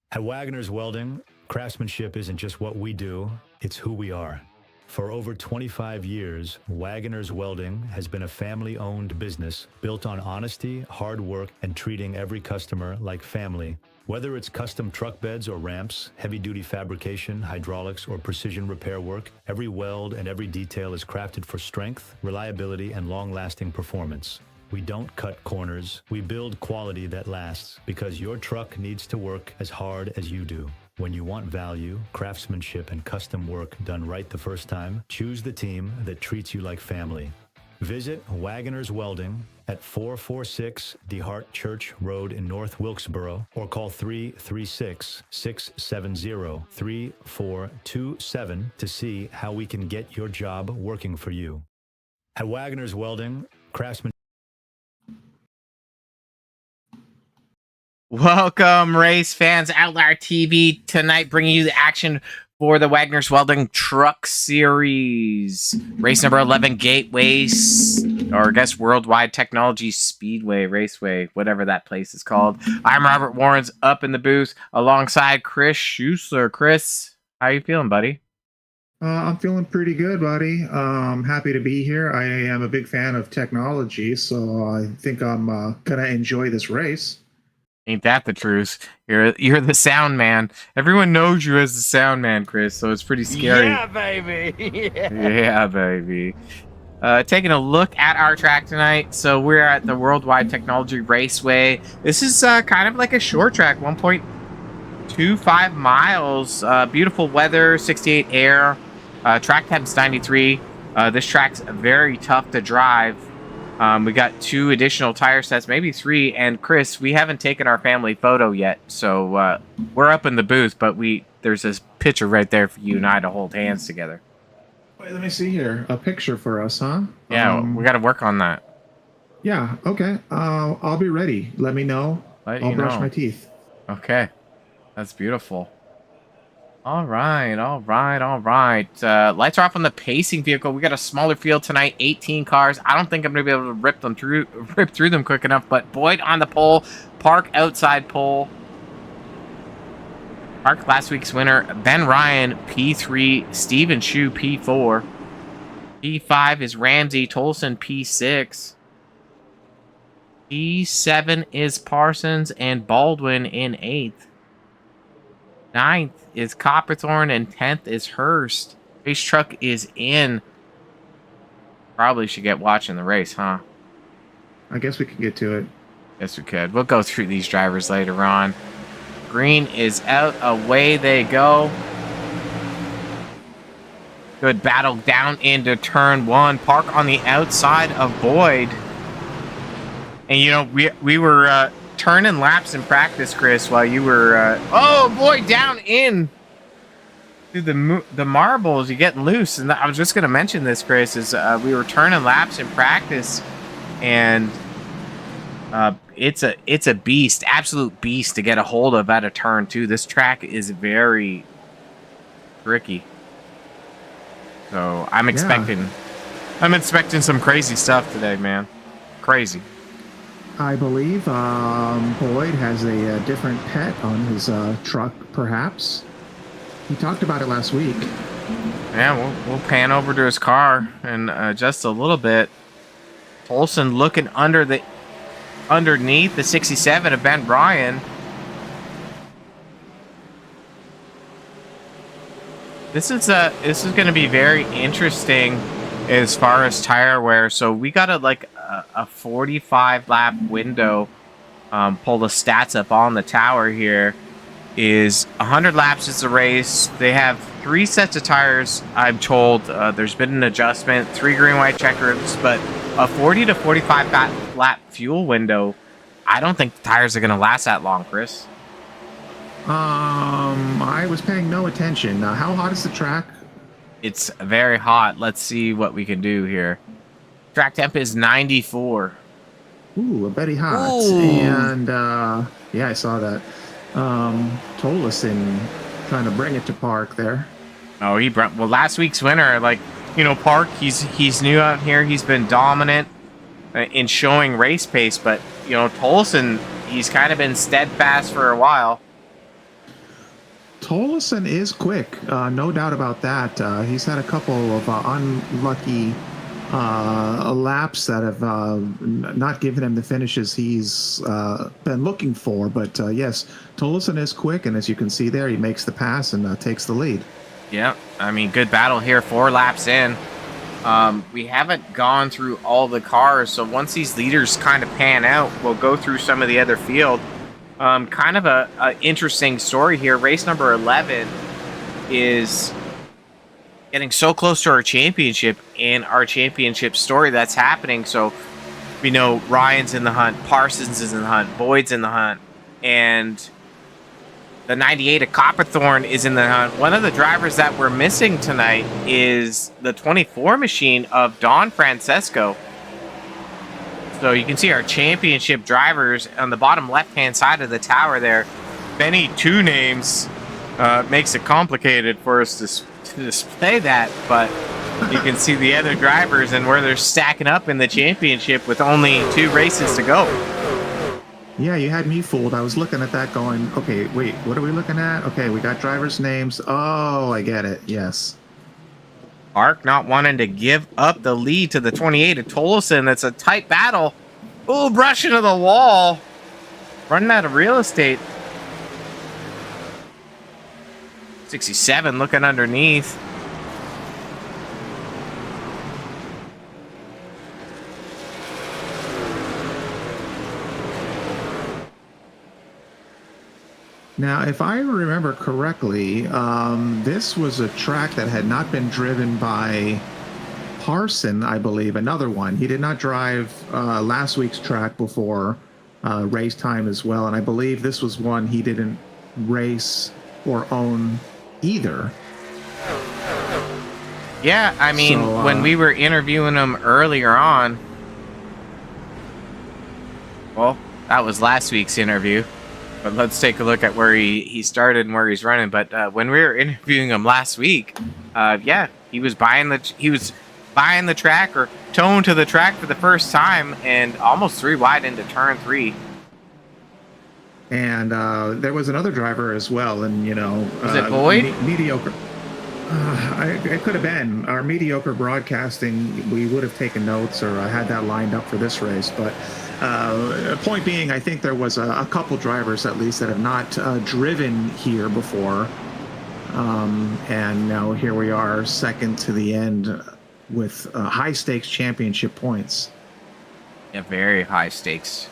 At Wagoner's Welding, craftsmanship isn't just what we do, it's who we are. For over 25 years, Wagoner's Welding has been a family-owned business built on honesty, hard work, and treating every customer like family. Whether it's custom truck beds or ramps, heavy-duty fabrication, hydraulics, or precision repair work, every weld and every detail is crafted for strength, reliability, and long-lasting performance. We don't cut corners. We build quality that lasts because your truck needs to work as hard as you do. When you want value, craftsmanship, and custom work done right the first time, choose the team that treats you like family. Visit Wagoner's Welding at 446 DeHart Church Road in North Wilkesboro or call 336-670-3427 to see how we can get your job working for you. At Wagoner's Welding, craftsmanship. Welcome, race fans. Outlier TV tonight, bringing you the action for the Wagoner's Welding Truck Series. Race number 11, Gateways, or I guess Worldwide Technology Speedway, Raceway, whatever that place is called. I'm Robert Warrens, up in the booth, alongside Chris Schuessler. Chris, how you feeling, buddy? I'm feeling pretty good, buddy. Happy to be here. I am a big fan of technology, so I think I'm going to enjoy this race. Ain't that the truth? You're the sound man. Everyone knows you as the sound man, Chris, so it's pretty scary. Yeah, baby. Yeah, baby. Taking a look at our track tonight. So we're at the Worldwide Technology Raceway. This is kind of like a short track, 1.25 miles. Beautiful weather, 68 air. Track temp's 93. This track's very tough to drive. We got 2 additional tire sets, maybe 3. And Chris, we haven't taken our family photo yet, so we're up in the booth, but there's this picture right there for you and I to hold hands together. Wait, let me see here. A picture for us, huh? Yeah, we got to work on that. Yeah, okay. I'll be ready. Let me know. I'll brush my teeth. Okay, that's beautiful. All right. Lights are off on the pacing vehicle. We got a smaller field tonight, 18 cars. I don't think I'm going to be able to rip through them quick enough, but Boyd on the pole, Park outside pole. Park last week's winner, Ben Ryan, P3, Steven Shu, P4. P5 is Ramsey Tolson, P6. P7 is Parsons and Baldwin in 8th. 9th is Copperthorne and 10th is Hurst. Race truck is in. Probably should get watching the race, huh? I guess we can get to it. Yes, we could. We'll go through these drivers later on. Green is out. Away they go. Good battle down into turn 1. Park on the outside of Boyd. And, you know, we were turning laps in practice, Chris, while you were... oh, Boyd down in through the marbles. You're getting loose. And I was just going to mention this, Chris, is we were turning laps in practice. And... it's a beast, absolute beast to get a hold of at a turn 2. This track is very tricky. So I'm expecting some crazy stuff today, man. Crazy. I believe Boyd has a different pet on his truck, perhaps. He talked about it last week. Yeah, we'll pan over to his car and just a little bit. Olsen looking underneath the 67 of Ben Bryan. This is going to be very interesting as far as tire wear. So we got a 45 lap window. Pull the stats up on the tower here. Is 100 laps is the race. They have 3 sets of tires. I'm told there's been an adjustment, 3 green white checkers, but a 40 to 45 lap fuel window. I don't think the tires are going to last that long, Chris. I was paying no attention. How hot is the track? It's very hot. Let's see what we can do here. Track temp is 94. Ooh, very hot. Ooh. And yeah, I saw that. Tolleson trying to bring it to Park there. Oh, well, last week's winner, Park, he's new out here. He's been dominant in showing race pace, but Tolleson, he's kind of been steadfast for a while. Tolleson is quick, no doubt about that. He's had a couple of unlucky laps that have not given him the finishes he's been looking for. But yes, Tolleson is quick, and as you can see there, he makes the pass and takes the lead. Yeah, I mean, good battle here, 4 laps in. We haven't gone through all the cars, so once these leaders kind of pan out, we'll go through some of the other field. Kind of a interesting story here. Race number 11 is getting so close to our championship and our championship story that's happening. So we know Ryan's in the hunt, Parsons is in the hunt, Boyd's in the hunt, and the 98 of Copperthorne is in the hunt. One of the drivers that we're missing tonight is the 24 machine of Don Francesco. So you can see our championship drivers on the bottom left-hand side of the tower there. Benny, 2 names, makes it complicated for us to display that, but you can see the other drivers and where they're stacking up in the championship with only 2 races to go. Yeah, you had me fooled. I was looking at that going, okay, wait, what are we looking at? Okay, we got drivers' names. Oh, I get it. Yes. Park not wanting to give up the lead to the 28 of Tolleson. That's a tight battle. Ooh, brush into the wall. Running out of real estate. 67 looking underneath. Now, if I remember correctly, this was a track that had not been driven by Parson, I believe, another one. He did not drive last week's track before race time as well, and I believe this was one he didn't race or own either. Yeah, I mean, So, when we were interviewing him earlier on, well, that was last week's interview. But let's take a look at where he started and where he's running. But when we were interviewing him last week, yeah, he was buying the track or towing to the track for the first time and almost 3 wide into turn 3. And there was another driver as well, and Was it Boyd? Mediocre. It could have been our mediocre broadcasting. We would have taken notes or had that lined up for this race, but. Point being, I think there was a couple drivers at least that have not driven here before, and now here we are, second to the end with high stakes championship points. Yeah, very high stakes.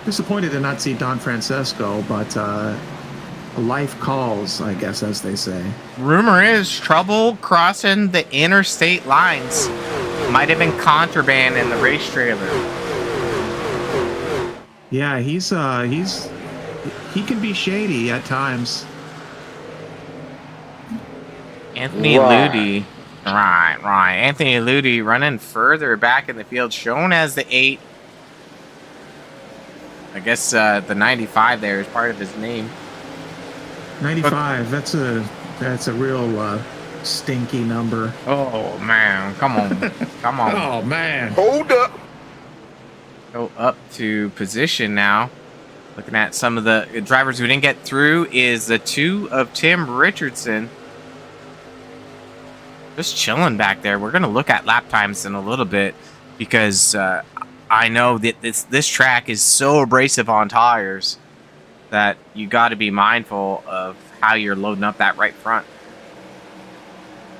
Disappointed to not see Don Francesco, but life calls, I guess, as they say. Rumor is trouble crossing the interstate lines. Might have been contraband in the race trailer. Yeah, he can be shady at times. Anthony Ludi. Right. Anthony Ludi running further back in the field, shown as the 8. I guess the 95 there is part of his name. 95. That's a real stinky number. Oh man, come on. Come on. Oh man. Hold up. Go up to position now. Looking at some of the drivers who didn't get through is the 2 of Tim Richardson. Just chilling back there. We're going to look at lap times in a little bit because I know that this track is so abrasive on tires that you got to be mindful of how you're loading up that right front.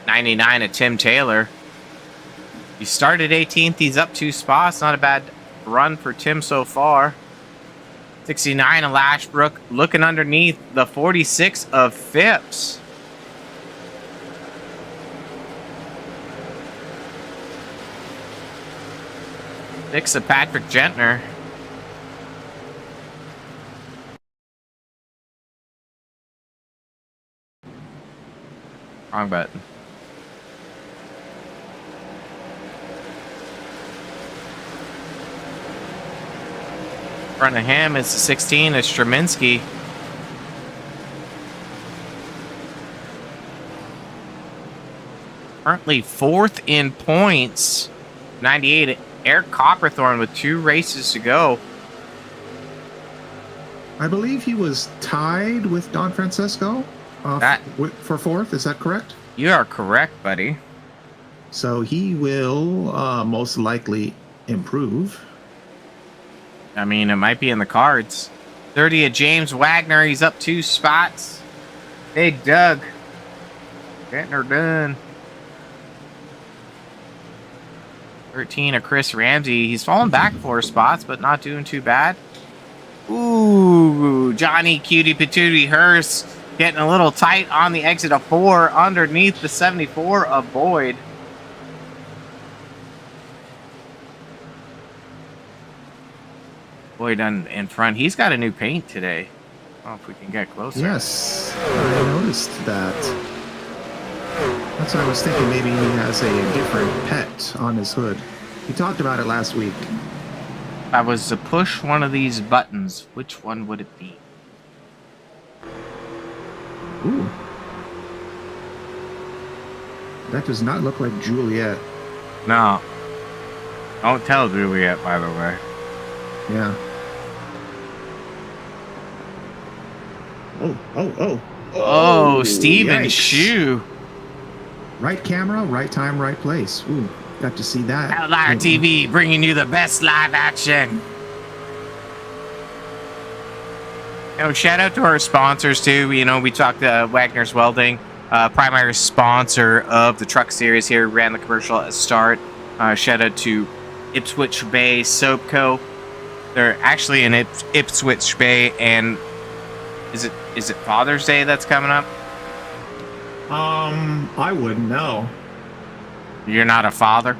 99 of Tim Taylor. He started 18th. He's up 2 spots. Not a bad run for Tim so far. 69 of Lashbrook. Looking underneath the 46 of Phipps. Six of Patrick Gentner. Wrong button. Front of him is the 16 of Straminsky. Currently 4th in points. 98 Eric Copperthorne with 2 races to go. I believe he was tied with Don Francesco for 4th. Is that correct? You are correct, buddy. So he will most likely improve. I mean, it might be in the cards. 30 of James Wagner. He's up 2 spots. Big Doug. Getting her done. 13 of Chris Ramsey. He's fallen back 4 spots, but not doing too bad. Ooh, Johnny Cutie Patootie Hurst getting a little tight on the exit of 4 underneath the 74 of Boyd. Boyd in front. He's got a new paint today. I don't know if we can get closer. Yes, I noticed that. That's what I was thinking. Maybe he has a different pet on his hood. He talked about it last week. If I was to push one of these buttons, which one would it be? Ooh. That does not look like Juliet. No. Don't tell Juliet, by the way. Yeah. Oh. Oh, Steven yikes. Shue. Right camera, right time, right place. Ooh, got to see that. Outlier TV bringing you the best live action. Shout out to our sponsors too. We talked to Wagner's Welding, primary sponsor of the truck series here. Ran the commercial at start. Shout out to Ipswich Bay Soap Co. They're actually in Ipswich Bay, and is it Father's Day that's coming up? I wouldn't know. You're not a father?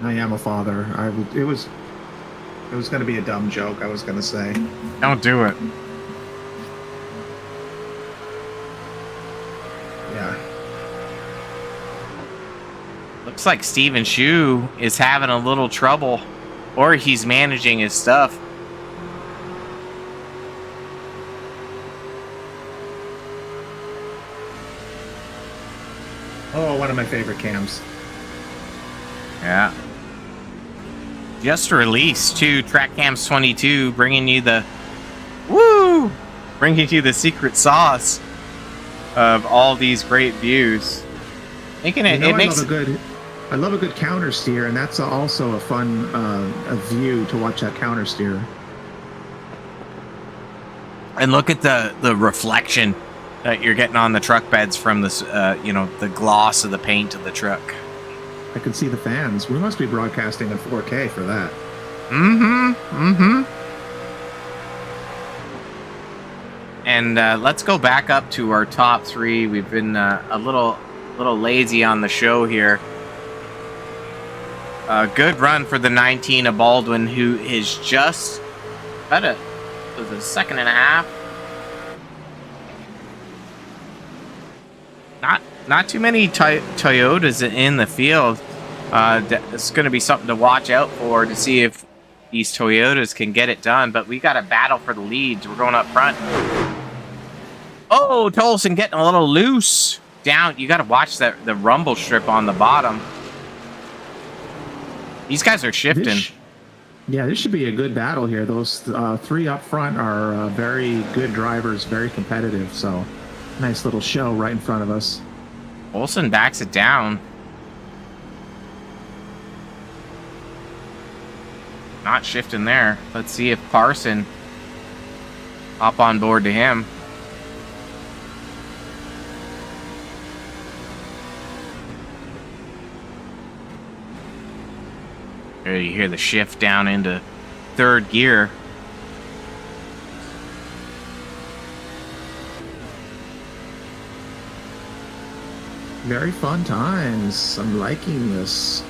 I am a father. It was going to be a dumb joke, I was going to say. Don't do it. Yeah. Looks like Steven Shue is having a little trouble, or he's managing his stuff. Oh, one of my favorite cams. Yeah. Just released to Track Cams 22, bringing you the secret sauce of all these great views. Making it, I love a good counter steer, and that's also a fun a view to watch that counter steer. And look at the reflection that you're getting on the truck beds from this, the gloss of the paint of the truck. I can see the fans. We must be broadcasting in 4K for that. And let's go back up to our top 3. We've been a little lazy on the show here. Good run for the 19 of Baldwin, who is just about a second and a half. Not too many Toyotas in the field. It's going to be something to watch out for to see if these Toyotas can get it done. But we got a battle for the leads. We're going up front. Oh, Tolson getting a little loose. Down. You got to watch the rumble strip on the bottom. These guys are shifting. This should be a good battle here. Those 3 up front are very good drivers, very competitive. So, nice little show right in front of us. Olsen backs it down. Not shifting there. Let's see if Parson hop on board to him. There you hear the shift down into 3rd gear. Very fun times. I'm liking this.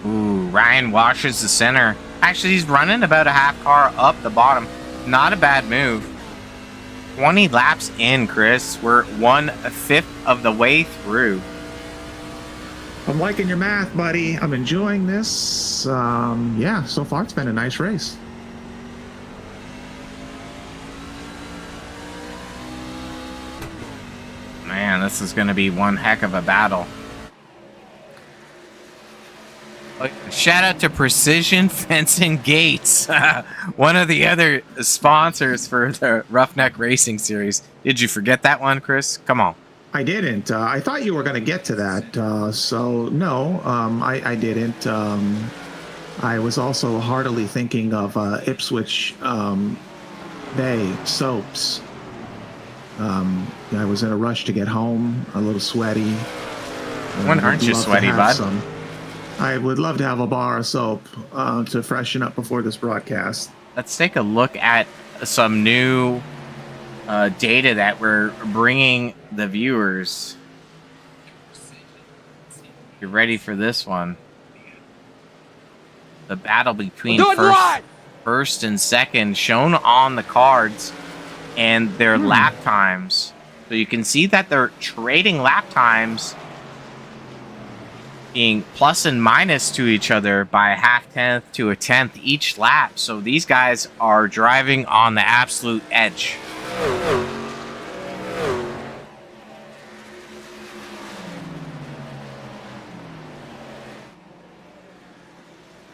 Ooh, Ryan washes the center. Actually, he's running about a half car up the bottom. Not a bad move. 20 laps in, Chris. We're 1/5 of the way through. I'm liking your math, buddy. I'm enjoying this. So far it's been a nice race. Man, this is going to be one heck of a battle. Shout out to Precision Fencing Gates, one of the other sponsors for the Roughneck Racing Series. Did you forget that one, Chris? Come on. I didn't. I thought you were going to get to that. So, no, I didn't. I was also heartily thinking of Ipswich Bay soaps. I was in a rush to get home, a little sweaty. When aren't you sweaty, bud? I would love to have a bar of soap to freshen up before this broadcast. Let's take a look at some new data that we're bringing the viewers. You ready for this one? The battle between first and second shown on the cards and their lap times. So you can see that they're trading lap times, being plus and minus to each other by a 0.5 to a 1/10 each lap. So these guys are driving on the absolute edge.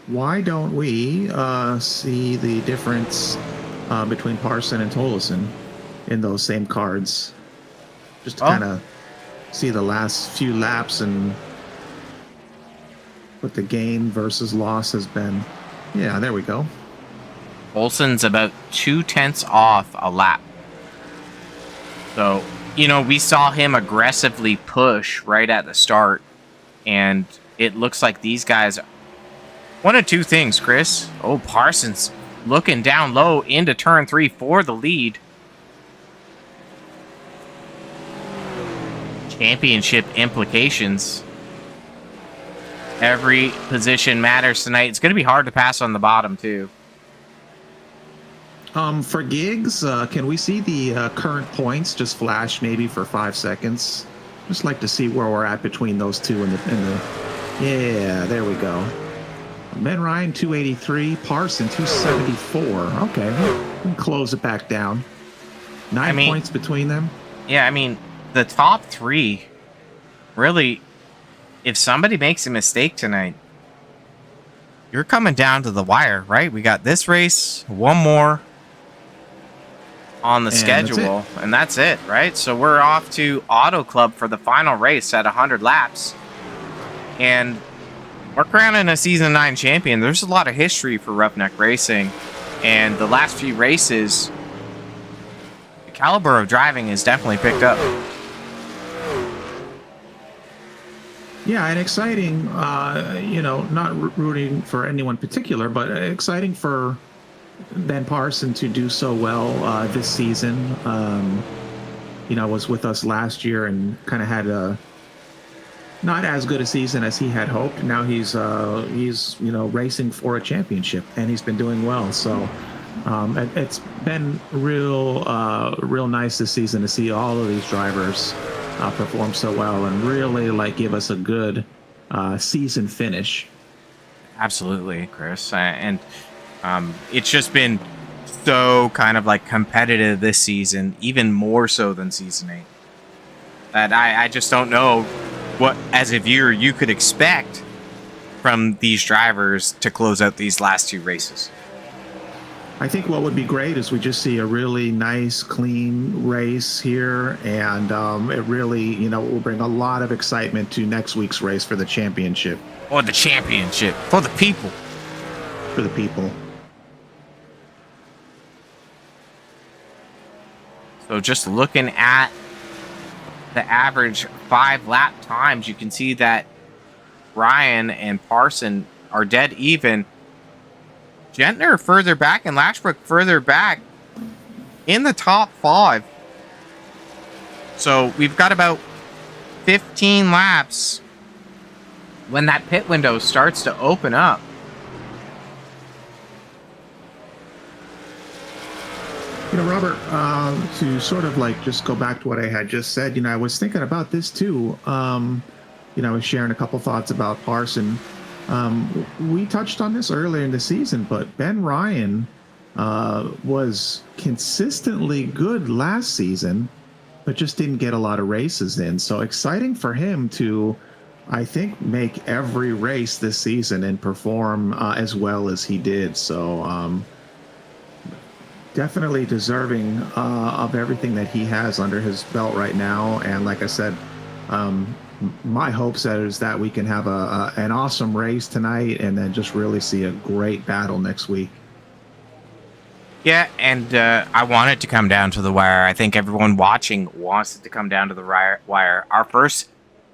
Why don't we see the difference between Parson and Tolleson in those same cards? Just to kind of see the last few laps and what the gain versus loss has been. Yeah, there we go. Olsen's about 0.2 off a lap. So, we saw him aggressively push right at the start, and it looks like these guys... One of two things, Chris. Oh, Parsons looking down low into turn 3 for the lead. Championship implications. Every position matters tonight. It's going to be hard to pass on the bottom, too. For gigs, can we see the current points just flash maybe for 5 seconds? Just like to see where we're at between those two in the yeah, there we go. Ben Ryan 283, Parson 274. Okay, we can close it back down. 9 points between them. Yeah, the top 3 really, if somebody makes a mistake tonight, you're coming down to the wire, right? We got this race, one more on the schedule, and that's it, right? So we're off to Auto Club for the final race at 100 laps. And we're crowning a Season 9 champion. There's a lot of history for Roughneck Racing, and the last few races, the caliber of driving has definitely picked up. Yeah, and exciting, not rooting for anyone particular, but exciting for Ben Parson to do so well this season. Was with us last year and kind of had a not as good a season as he had hoped. Now he's racing for a championship, and he's been doing well. So it's been real nice this season to see all of these drivers perform so well and really give us a good season finish. Absolutely, Chris. And it's just been so kind of competitive this season, even more so than season 8. That I just don't know what, as a viewer, you could expect from these drivers to close out these last 2 races. I think what would be great is we just see a really nice, clean race here, and it really, will bring a lot of excitement to next week's race for the championship. Or the championship for the people. For the people. So just looking at the average 5 lap times, you can see that Ryan and Parson are dead even. Gentner further back and Lashbrook further back in the top 5. So we've got about 15 laps when that pit window starts to open up. Robert, to sort of just go back to what I had just said, I was thinking about this too. I was sharing a couple thoughts about Parson. We touched on this earlier in the season, but Ben Ryan was consistently good last season, but just didn't get a lot of races in. So exciting for him to, I think, make every race this season and perform as well as he did. So definitely deserving of everything that he has under his belt right now. And like I said, my hopes is that we can have an awesome race tonight and then just really see a great battle next week. Yeah, and I want it to come down to the wire. I think everyone watching wants it to come down to the wire. Our first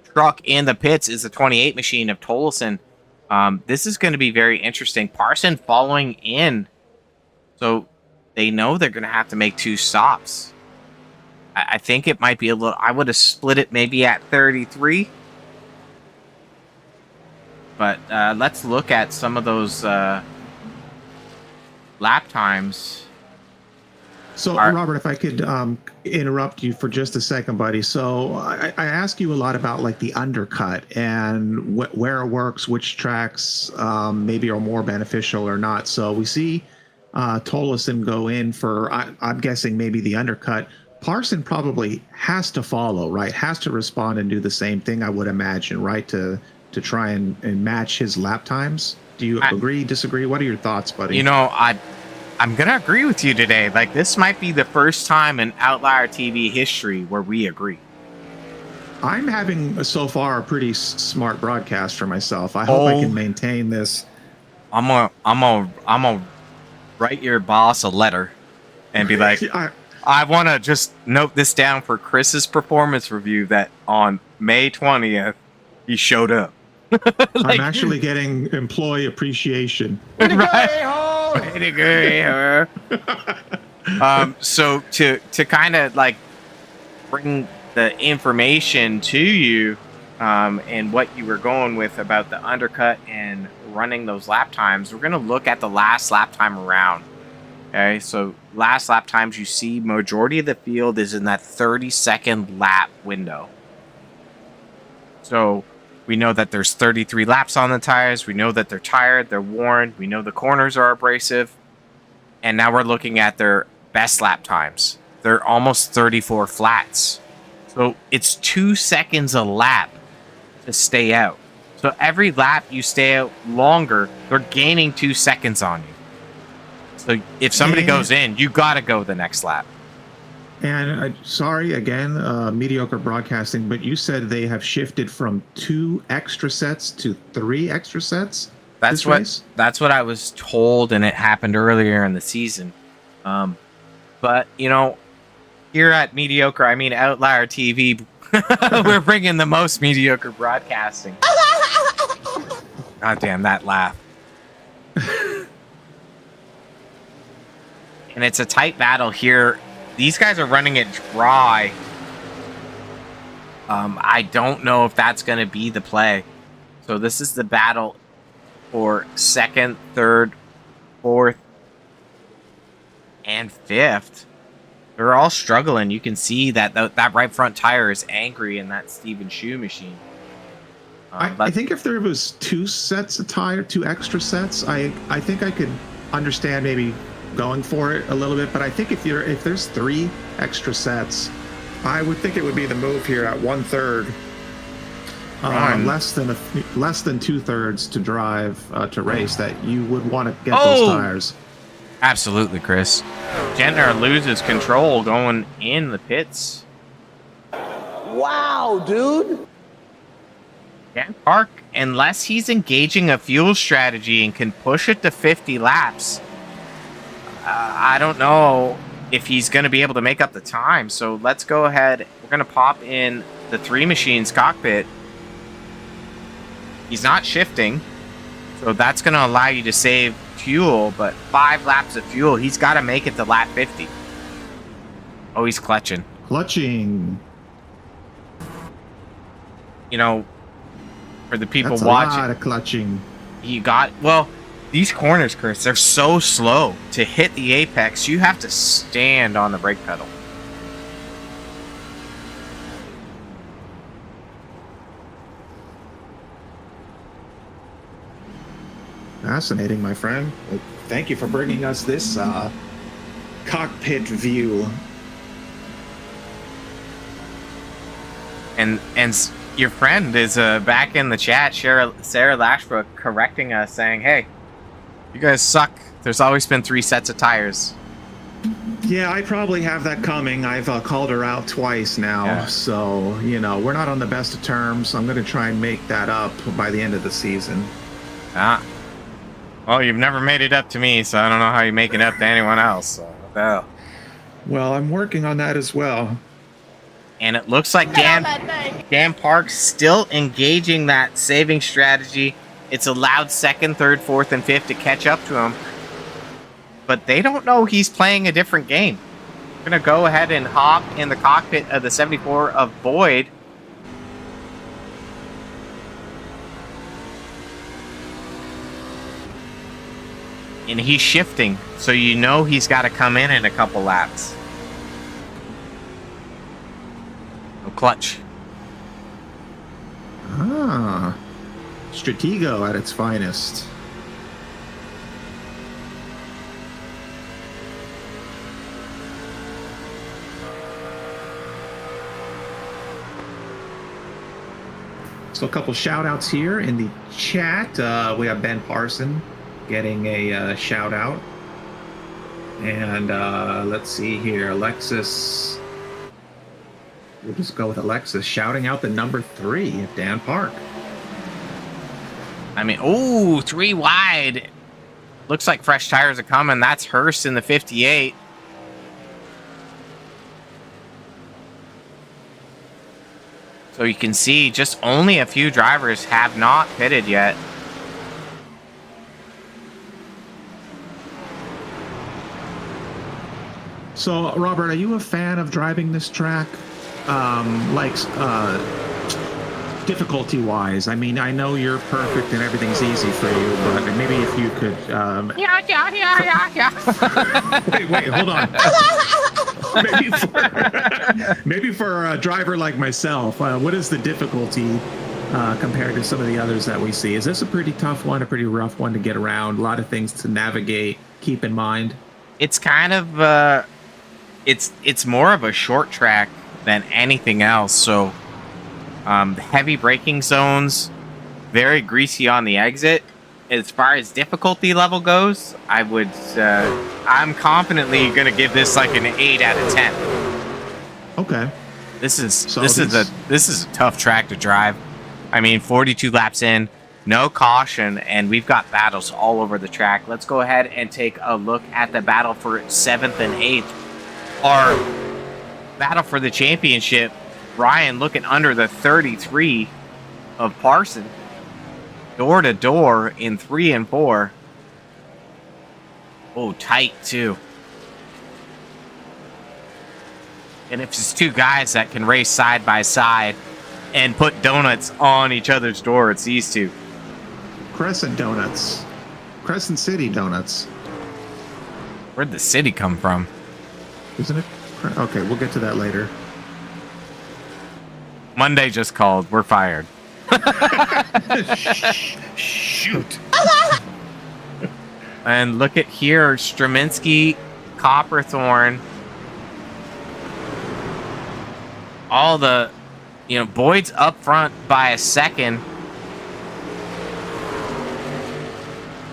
truck in the pits is the 28 machine of Tolleson. This is going to be very interesting. Parson following in. So they know they're going to have to make 2 stops. I think it might be a little... I would have split it maybe at 33. But let's look at some of those lap times. So, Robert, if I could interrupt you for just a second, buddy. So I ask you a lot about the undercut and where it works, which tracks maybe are more beneficial or not. So we see Tolleson go in for, I'm guessing, maybe the undercut. Parson probably has to follow, right? Has to respond and do the same thing, I would imagine, right? To try and match his lap times. Do you agree, disagree? What are your thoughts, buddy? I'm going to agree with you today. This might be the first time in Outlier TV history where we agree. I'm having, so far, a pretty smart broadcast for myself. I hope I can maintain this. I'm gonna write your boss a letter and be like, I want to just note this down for Chris's performance review that on May 20th, he showed up. I'm actually getting employee appreciation. Right. Way to go, so to kind of bring the information to you and what you were going with about the undercut and running those lap times, we're going to look at the last lap time around. Okay, so last lap times, you see majority of the field is in that 30-second lap window. So we know that there's 33 laps on the tires. We know that they're tired, they're worn. We know the corners are abrasive. And now we're looking at their best lap times. They're almost 34 flats. So it's 2 seconds a lap to stay out. So every lap you stay out longer, they're gaining 2 seconds on you. So if somebody goes in, you got to go the next lap. And sorry, again, mediocre broadcasting, but you said they have shifted from 2 extra sets to 3 extra sets. That's what I was told, and it happened earlier in the season. But here at Mediocre, Outlier TV, we're bringing the most mediocre broadcasting. God damn that laugh. And it's a tight battle here. These guys are running it dry. I don't know if that's going to be the play. So this is the battle for second, third, fourth, and fifth. They're all struggling. You can see that that right front tire is angry in that Steven Shoe machine. I think if there was 2 sets of tire, 2 extra sets, I think I could understand maybe going for it a little bit. But I think if there's 3 extra sets, I would think it would be the move here at 1/3. Less than 2/3 to drive to race, that you would want to get those tires. Absolutely, Chris. Gentner loses control going in the pits. Wow, dude. Dan Park, unless he's engaging a fuel strategy and can push it to 50 laps, I don't know if he's going to be able to make up the time. So let's go ahead. We're going to pop in the 3 machines cockpit. He's not shifting, so that's going to allow you to save fuel, but 5 laps of fuel, he's got to make it to lap 50. Oh, he's clutching. You know, for the people That's watching, a lot of clutching. These corners, Chris, they're so slow. To hit the apex, you have to stand on the brake pedal. Fascinating, my friend. Thank you for bringing us this cockpit view. And your friend is back in the chat, Sarah Lashbrook, correcting us, saying, "Hey, you guys suck. There's always been 3 sets of tires." Yeah, I probably have that coming. I've called her out twice now, so we're not on the best of terms. I'm going to try and make that up by the end of the season. Well, you've never made it up to me, so I don't know how you make it up to anyone else. So, well, I'm working on that as well. And it looks like Dan Park's still engaging that saving strategy. It's allowed second, third, fourth, and fifth to catch up to him. But they don't know he's playing a different game. We're going to go ahead and hop in the cockpit of the 74 of Boyd. And he's shifting, so he's got to come in a couple laps. No clutch. Stratego at its finest. So a couple shout outs here in the chat. We have Ben Parson getting a shout out. And let's see here. Alexis. We'll just go with Alexis shouting out the number 3 of Dan Park. I mean, 3 wide. Looks like fresh tires are coming. That's Hurst in the 58. So you can see just only a few drivers have not pitted yet. So, Robert, are you a fan of driving this track? Difficulty-wise, I mean, I know you're perfect and everything's easy for you, but maybe if you could... Wait, hold on. maybe for a driver like myself, what is the difficulty compared to some of the others that we see? Is this a pretty tough one, a pretty rough one to get around? A lot of things to navigate, keep in mind? It's kind of... It's more of a short track than anything else, so... heavy braking zones, very greasy on the exit. As far as difficulty level goes, I'm confidently going to give this like an 8 out of 10. Okay. This is a tough track to drive. I mean, 42 laps in, no caution, and we've got battles all over the track. Let's go ahead and take a look at the battle for 7th and 8th. Our battle for the championship. Ryan looking under the 33 of Parson. Door to door in 3 and 4. Oh, tight too. And if it's two guys that can race side by side and put donuts on each other's door, it's these two. Crescent Donuts. Crescent City Donuts. Where'd the city come from? Isn't it? Okay, we'll get to that later. Monday just called. We're fired. Shoot. And look at here, Straminsky, Copperthorne. All the, Boyd's up front by a second.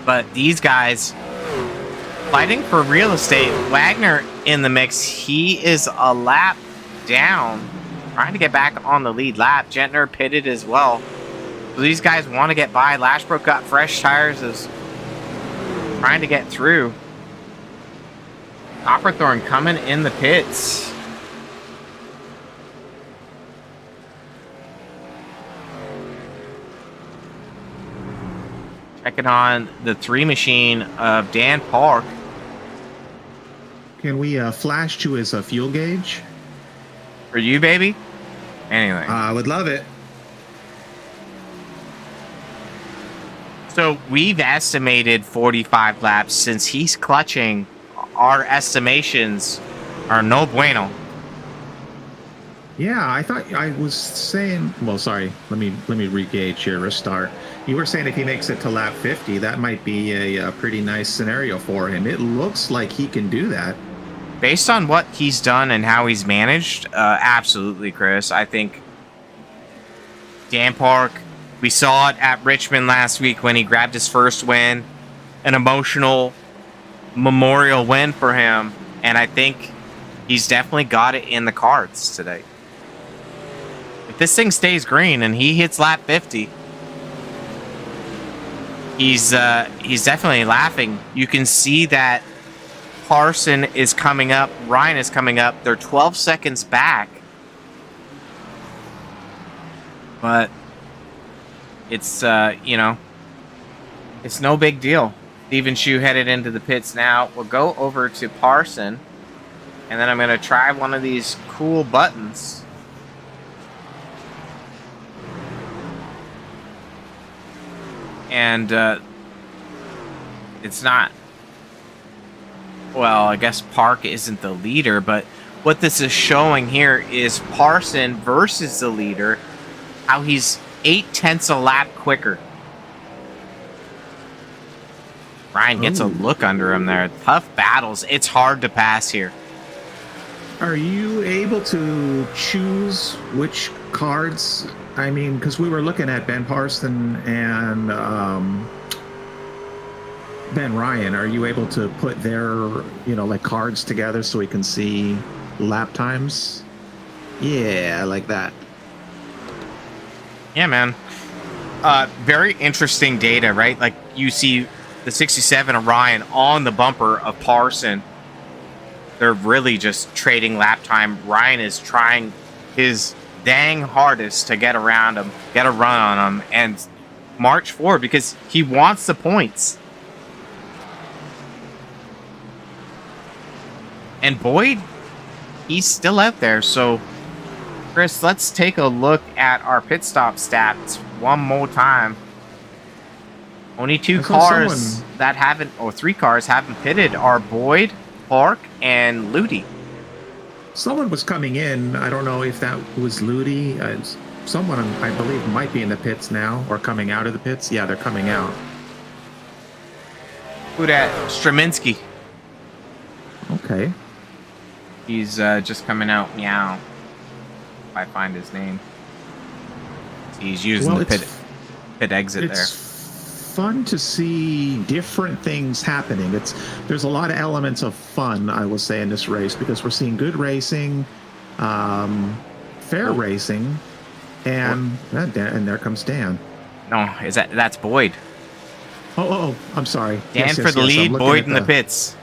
But these guys fighting for real estate. Wagoner in the mix. He is a lap down, trying to get back on the lead lap. Gentner pitted as well. So these guys want to get by. Lashbrook got fresh tires, is trying to get through. Copperthorne coming in the pits. Checking on the 3 machine of Dan Park. Can we flash to his fuel gauge? For you, baby? Anyway. I would love it. So we've estimated 45 laps. Since he's clutching, our estimations are no bueno. Yeah, I thought I was saying. Well, sorry. Let me re-gauge here. Restart. You were saying if he makes it to lap 50, that might be a pretty nice scenario for him. It looks like he can do that. Based on what he's done and how he's managed, absolutely, Chris. I think Dan Park, we saw it at Richmond last week when he grabbed his first win, an emotional memorial win for him, and I think he's definitely got it in the cards today. If this thing stays green and he hits lap 50, he's definitely laughing. You can see that Parson is coming up, Ryan is coming up. They're 12 seconds back. But it's it's no big deal. Steven Shue headed into the pits now. We'll go over to Parson, and then I'm going to try one of these cool buttons. And it's not. Well, I guess Park isn't the leader, but what this is showing here is Parson versus the leader, how he's 0.8 a lap quicker. Ryan gets a look under him there. Tough battles. It's hard to pass here. Are you able to choose which cards? I mean, because we were looking at Ben Parson and Ben Ryan. Are you able to put their, cards together so we can see lap times? Yeah, like that. Yeah, man. Very interesting data, right? Like you see the 67 of Ryan on the bumper of Parson. They're really just trading lap time. Ryan is trying his dang hardest to get around him, get a run on him, and march forward because he wants the points. And Boyd, he's still out there. So, Chris, let's take a look at our pit stop stats one more time. Only 2 cars that haven't, or 3 cars haven't pitted are Boyd, Park, and Ludi. Someone was coming in. I don't know if that was Ludi. Someone, I believe, might be in the pits now or coming out of the pits. Yeah, they're coming out. Who that? Straminsky. Okay. He's just coming out. Meow. If I find his name. He's using the pit exit there. It's fun to see different things happening. There's a lot of elements of fun, I will say, in this race because we're seeing good racing, fair racing, and there comes Dan. No, that's Boyd. Oh, I'm sorry. Dan for the lead, Boyd in the pits.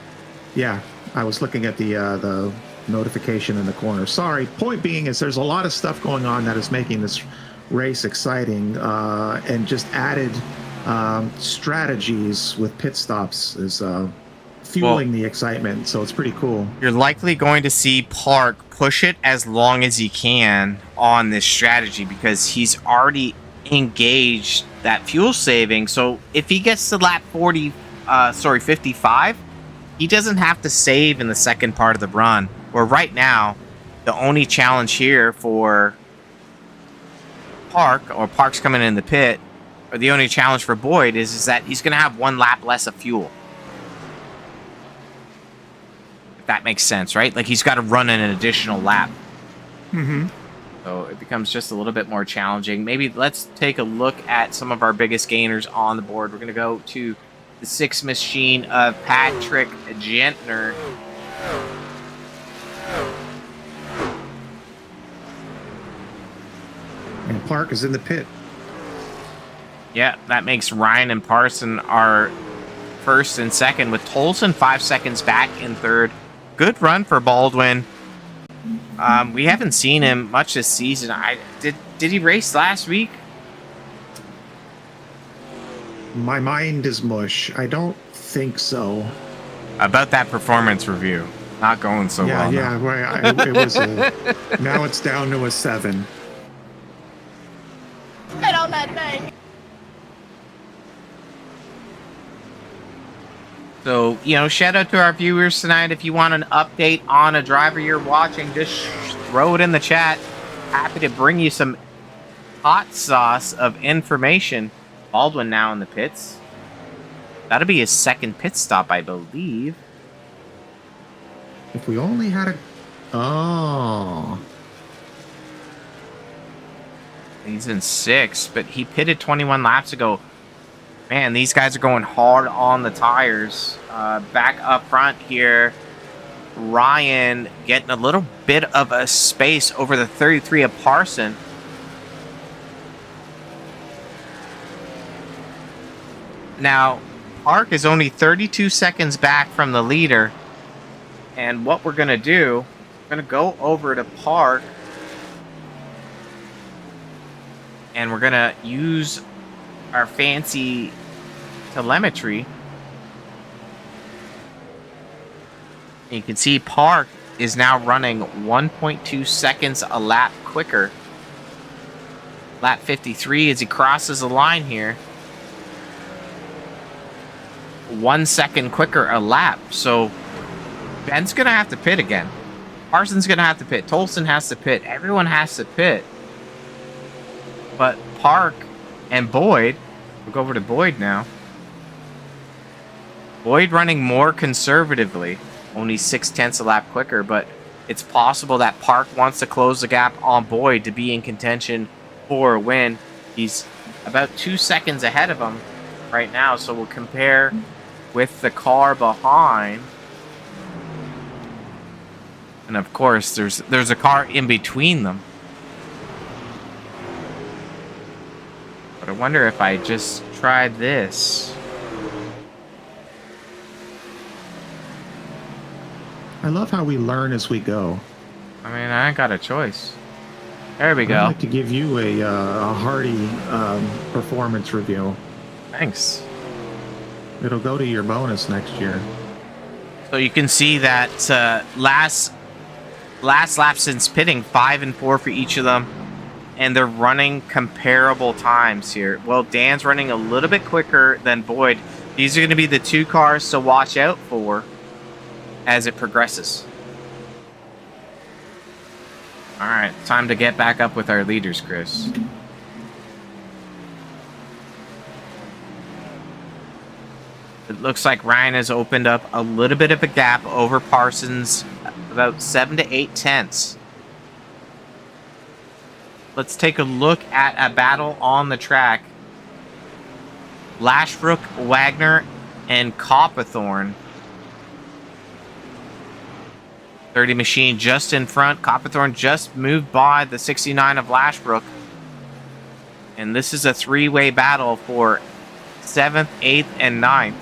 Yeah, I was looking at the notification in the corner. Sorry. Point being is there's a lot of stuff going on that is making this race exciting, and just added strategies with pit stops is fueling the excitement. So it's pretty cool. You're likely going to see Park push it as long as he can on this strategy because he's already engaged that fuel saving. So if he gets to lap 55, he doesn't have to save in the second part of the run. Where right now, the only challenge here for Park's coming in the pit, or the only challenge for Boyd is that he's going to have one lap less of fuel. If that makes sense, right? Like he's got to run in an additional lap. Mm-hmm. So it becomes just a little bit more challenging. Maybe let's take a look at some of our biggest gainers on the board. We're going to go to the 6 machine of Patrick Gentner. And Park is in the pit. Yeah, that makes Ryan and Parson our first and second, with Tolson 5 seconds back in third. Good run for Baldwin. We haven't seen him much this season. Did he race last week? My mind is mush. I don't think so. About that performance review, not going so well. Yeah, right. It was now it's down to a 7. Get on that thing. So, shout out to our viewers tonight. If you want an update on a driver you're watching, just throw it in the chat. Happy to bring you some hot sauce of information. Baldwin now in the pits. That'll be his second pit stop, I believe. If we only had a... Oh. He's in 6th, but he pitted 21 laps ago. Man, these guys are going hard on the tires. Back up front here, Ryan getting a little bit of a space over the 33 of Parson. Now, Park is only 32 seconds back from the leader. And what we're going to do, we're going to go over to Park. And we're going to use our fancy telemetry. You can see Park is now running 1.2 seconds a lap quicker. Lap 53 as he crosses the line here. 1 second quicker a lap. So Ben's going to have to pit again. Parsons going to have to pit. Tolson has to pit. Everyone has to pit. But Park and Boyd, we'll go over to Boyd now. Boyd running more conservatively, only 0.6 a lap quicker, but it's possible that Park wants to close the gap on Boyd to be in contention for a win. He's about 2 seconds ahead of him right now, so we'll compare with the car behind. And of course, there's a car in between them. But I wonder if I just tried this. I love how we learn as we go. I mean, I ain't got a choice. There we go. I'd like to give you a hearty performance review. Thanks. It'll go to your bonus next year. So you can see that last lap since pitting, 5 and 4 for each of them. And they're running comparable times here. Well, Dan's running a little bit quicker than Boyd. These are going to be the 2 cars to watch out for as it progresses. All right, time to get back up with our leaders, Chris. It looks like Ryan has opened up a little bit of a gap over Parsons, about 7 to 8 tenths. Let's take a look at a battle on the track. Lashbrook, Wagner, and Copperthorne. 30 machine just in front. Copperthorne just moved by the 69 of Lashbrook. And this is a 3-way battle for 7th, 8th, and 9th.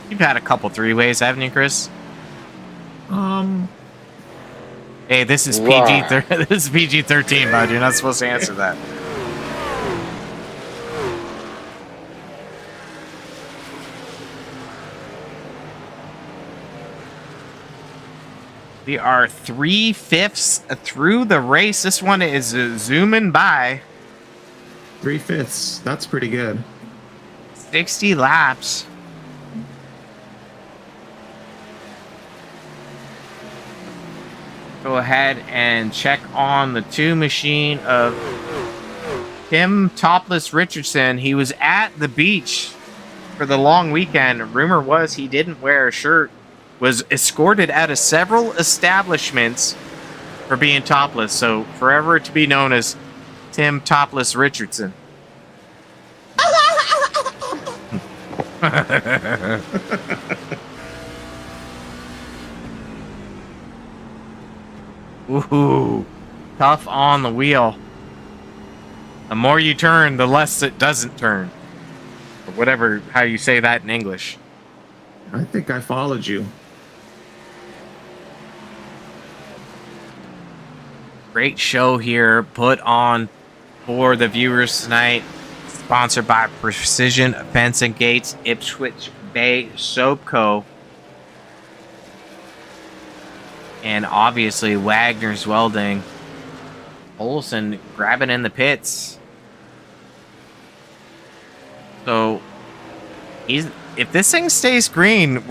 You've had a couple 3-ways, haven't you, Chris? Hey, this is PG. This is PG-13, bud. You're not supposed to answer that. We are 3/5 through the race. This one is zooming by. 3/5. That's pretty good. 60 laps. Go ahead and check on the 2 machine of Tim Topless Richardson. He was at the beach for the long weekend. Rumor was he didn't wear a shirt. Was escorted out of several establishments for being topless. So forever to be known as Tim Topless Richardson. Ooh, tough on the wheel. The more you turn, the less it doesn't turn. Or whatever, how you say that in English. I think I followed you. Great show here put on for the viewers tonight. Sponsored by Precision Fence and Gates, Ipswich Bay Soap Co. And obviously Wagner's Welding. Olsen grabbing in the pits. So if this thing stays green,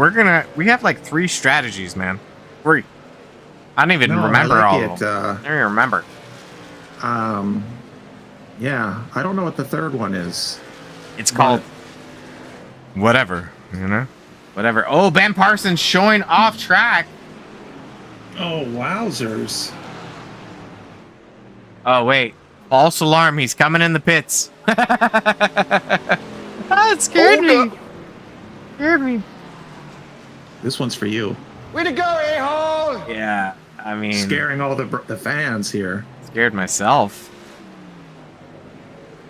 we have like 3 strategies, man. 3. I don't even remember all of them. I don't even remember. Yeah, I don't know what the third one is. It's called whatever, you know? Whatever. Oh, Ben Parsons showing off track. Oh, wowzers. Oh, wait. False alarm. He's coming in the pits. It scared me. Scared me. This one's for you. Way to go, a-hole! Yeah, I mean... Scaring all the fans here. Scared myself.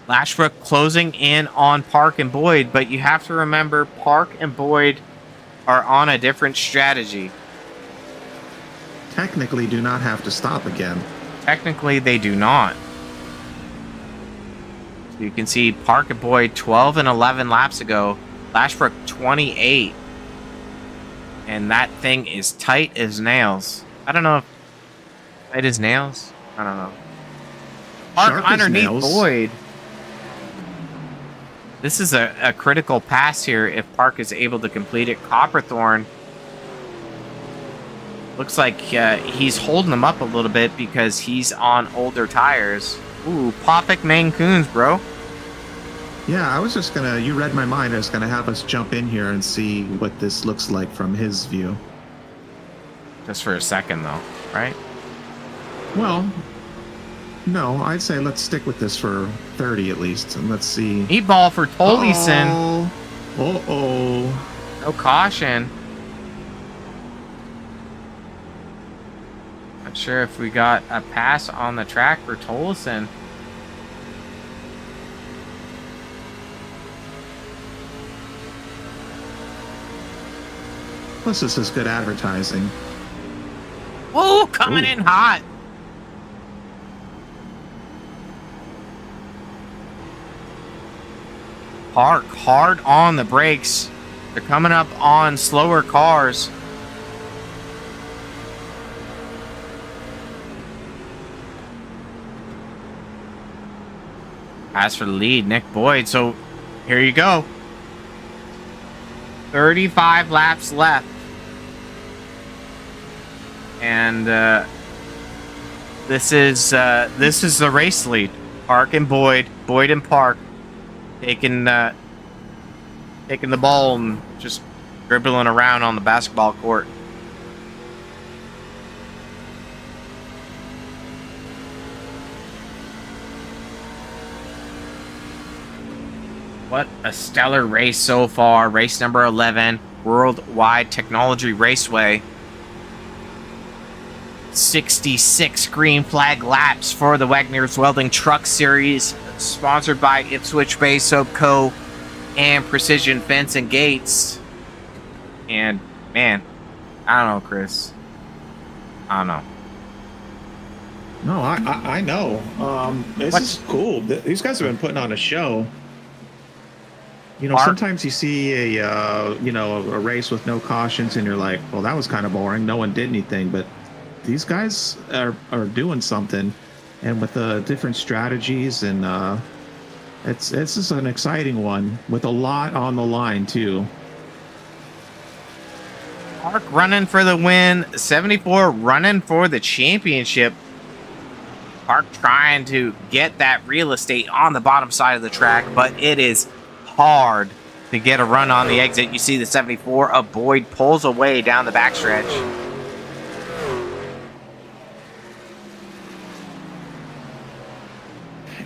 Lashbrook closing in on Park and Boyd, but you have to remember Park and Boyd are on a different strategy. Technically do not have to stop again. Technically, they do not. So you can see Park and Boyd 12 and 11 laps ago. Lashbrook 28. And that thing is tight as nails. I don't know if tight as nails. I don't know. Park Sharp as underneath nails. Boyd. This is a critical pass here if Park is able to complete it. Copperthorne looks like he's holding them up a little bit because he's on older tires. Ooh, Popik Mancoons, bro. Yeah, I was just gonna, you read my mind. I was gonna have us jump in here and see what this looks like from his view. Just for a second, though, right? Well, no, I'd say let's stick with this for 30 at least, and let's see. Meatball for Tolleson. Uh-oh. No caution. Not sure if we got a pass on the track for Tolleson. Plus, this is good advertising. Ooh, coming in hot. Park hard on the brakes. They're coming up on slower cars. Pass for the lead, Nick Boyd. So here you go. 35 laps left. And this is the race lead. Park and Boyd, Boyd and Park, taking the ball and just dribbling around on the basketball court. What a stellar race so far. Race number 11, Worldwide Technology Raceway. 66 green flag laps for the Wagoner's Welding Truck Series, sponsored by Ipswich Bay Soap Co. and Precision Fence and Gates. And, man, I don't know, Chris. I don't know. No, I know. This is cool. These guys have been putting on a show. You know, sometimes you see a race with no cautions, and you're like, well, that was kind of boring. No one did anything. But these guys are doing something, and with the different strategies, and it's just an exciting one with a lot on the line too. Park running for the win. 74 running for the championship. Park trying to get that real estate on the bottom side of the track, but it is hard to get a run on the exit. You see the 74 of Boyd pulls away down the backstretch.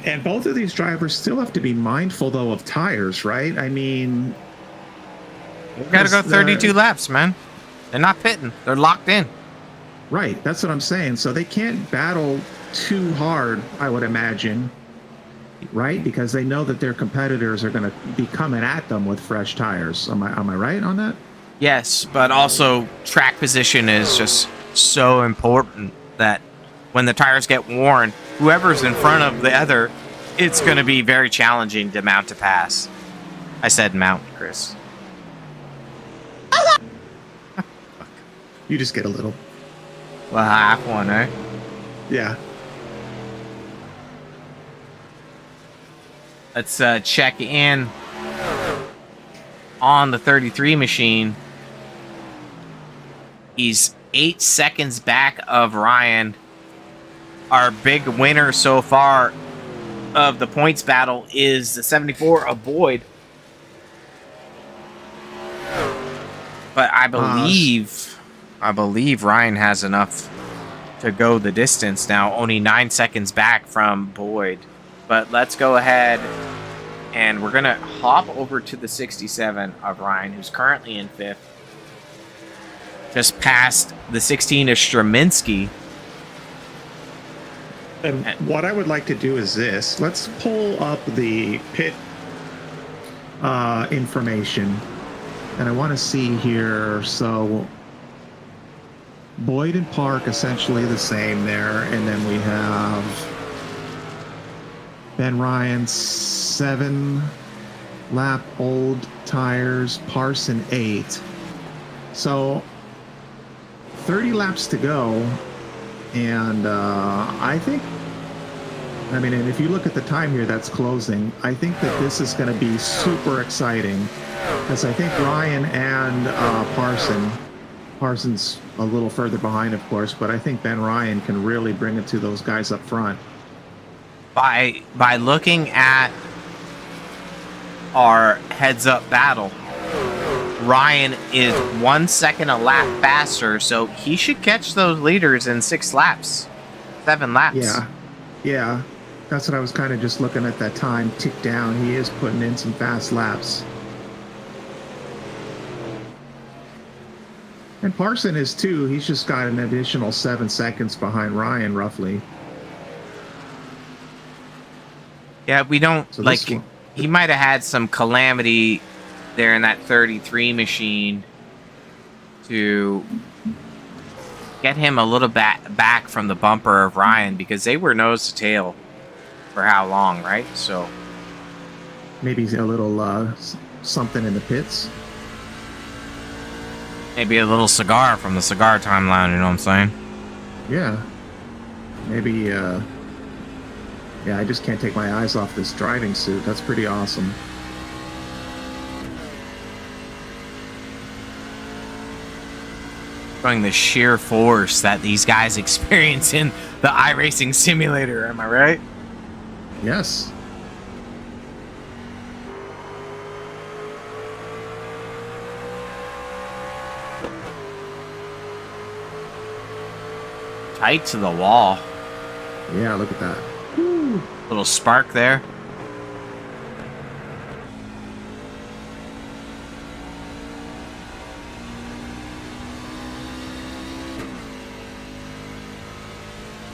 And both of these drivers still have to be mindful, though, of tires, right? I mean, We've got to go 32 laps, man. They're not pitting. They're locked in. right. That's what I'm saying. So they can't battle too hard, I would imagine, right? Because they know that their competitors are going to be coming at them with fresh tires. Am I right on that? Yes, but also track position is just so important that when the tires get worn, whoever's in front of the other, it's going to be very challenging to mount to pass. I said mount, Chris. You just get a little. Well, half one, eh? Yeah. Let's check in on the 33 machine. He's 8 seconds back of Ryan. Our big winner so far of the points battle is the 74 of Boyd. But I believe Ryan has enough to go the distance now, only 9 seconds back from Boyd. But let's go ahead and we're going to hop over to the 67 of Ryan, who's currently in 5th. Just past the 16 of Straminsky. And what I would like to do is this. Let's pull up the pit information. And I want to see here. So Boyd and Park essentially the same there. And then we have Ben Ryan 7 lap old tires, Parson 8. So 30 laps to go. And I think, I mean, and if you look at the time here that's closing, I think that this is going to be super exciting, because I think Ryan and Parson's a little further behind, of course, but I think Ben Ryan can really bring it to those guys up front. By looking at our heads-up battle, Ryan is 1 second a lap faster, so he should catch those leaders in 6 laps, 7 laps. Yeah, that's what I was kind of just looking at that time tick down. He is putting in some fast laps. And Parson is too. He's just got an additional 7 seconds behind Ryan, roughly. Yeah, we don't, So like, this one- he might have had some calamity there in that 33 machine to get him a little back from the bumper of Ryan, because they were nose to tail for how long, right? So Maybe a little something in the pits. maybe a little cigar from the cigar timeline, you know what I'm saying? Yeah. Maybe, yeah, I just can't take my eyes off this driving suit. That's pretty awesome. Showing the sheer force that these guys experience in the iRacing simulator, am I right? Yes. Tight to the wall. Yeah, look at that. Little spark there.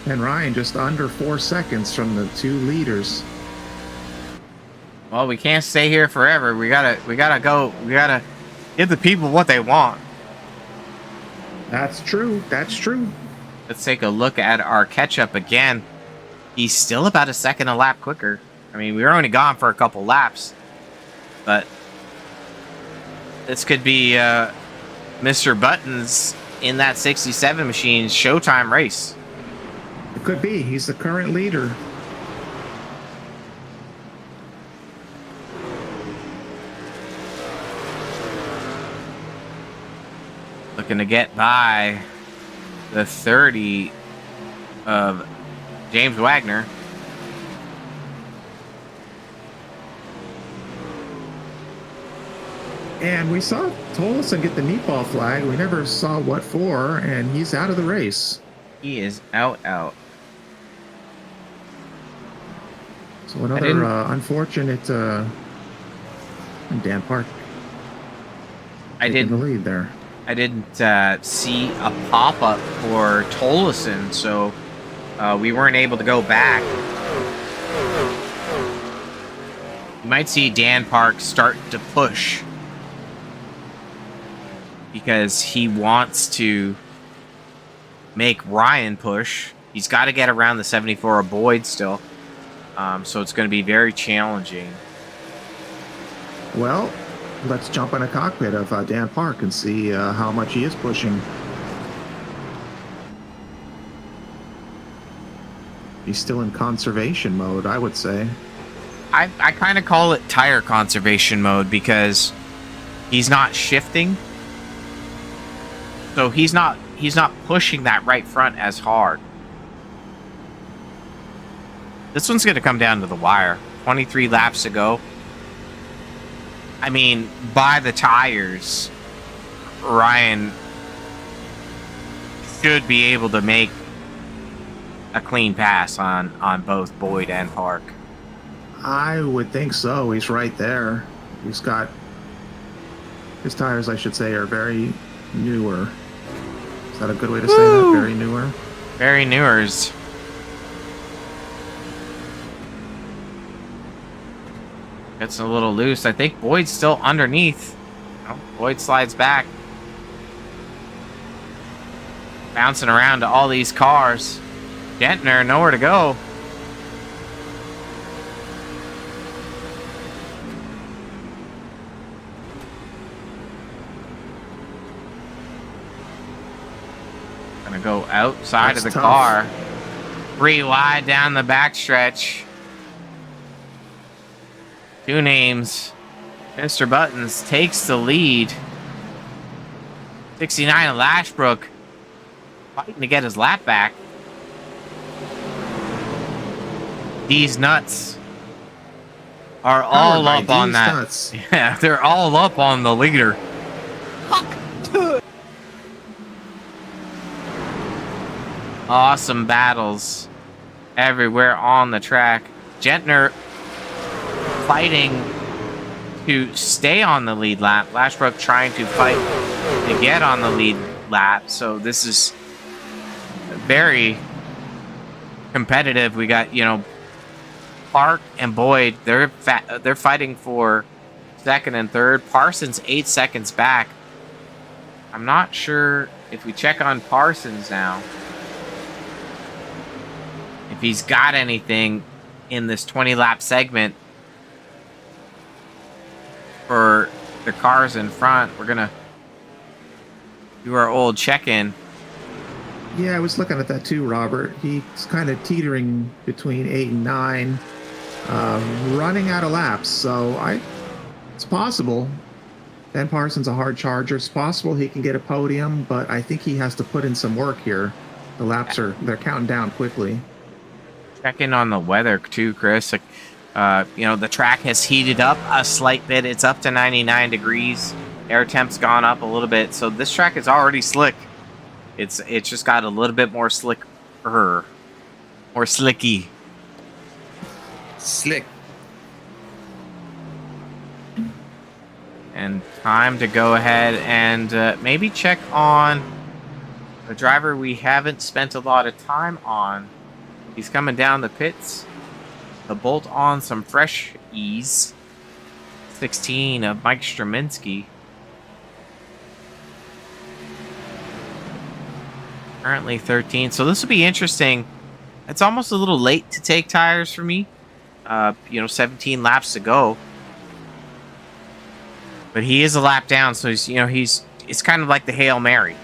And Ryan just under 4 seconds from the 2 leaders. Well, we can't stay here forever. We gotta go. We gotta give the people what they want. That's true. That's true. Let's take a look at our catch-up again. He's still about a second a lap quicker. I mean, we were only gone for a couple laps, but this could be Mr. Buttons in that 67 machine Showtime race. It could be. He's the current leader. Looking to get by the 30 of James Wagoner. And we saw Tolleson get the meatball flag. We never saw what for, and he's out of the race. He is out. So another unfortunate Dan Park. Taking the lead there. I didn't see a pop-up for Tolleson, so we weren't able to go back. You might see Dan Park start to push because he wants to make Ryan push. He's got to get around the 74 of Boyd still, so it's going to be very challenging. Well, let's jump in a cockpit of Dan Park and see how much he is pushing. He's still in conservation mode, I would say. I kind of call it tire conservation mode because he's not shifting. So he's not pushing that right front as hard. This one's going to come down to the wire. 23 laps to go. I mean, by the tires, Ryan should be able to make a clean pass on both Boyd and Park. I would think so. He's right there. He's got... His tires, I should say, are very newer. Is that a good way to say that? Very newer? Very newers. Gets a little loose. I think Boyd's still underneath. Oh, Boyd slides back. Bouncing around to all these cars. Gentner, nowhere to go. Gonna go outside That's of the tough. car. 3 wide down the backstretch. 2 names. Mr. Buttons takes the lead. 69 of Lashbrook fighting to get his lap back. These nuts are all up on that. Nuts. Yeah, they're all up on the leader. Awesome battles everywhere on the track. Gentner fighting to stay on the lead lap. Lashbrook trying to fight to get on the lead lap. So this is very competitive. We got, Park and Boyd. They're fighting for second and third. Parsons 8 seconds back. I'm not sure if we check on Parsons now, if he's got anything in this 20-lap segment for the cars in front. We're gonna do our old check-in. Yeah, I was looking at that too, Robert. He's kind of teetering between 8 and 9, running out of laps. So it's possible. Ben Parsons a hard charger. It's possible he can get a podium, but I think he has to put in some work here. The laps they're counting down quickly. Check in on the weather too, Chris. The track has heated up a slight bit. It's up to 99 degrees. Air temp's gone up a little bit, so this track is already slick. It's just got a little bit more slicker, more slicky. Slick. And time to go ahead and maybe check on a driver we haven't spent a lot of time on. He's coming down the pits to bolt on some fresh ease. 16 of Mike Straminsky. Currently 13. So this will be interesting. It's almost a little late to take tires for me. 17 laps to go. But he is a lap down, so it's kind of like the Hail Mary.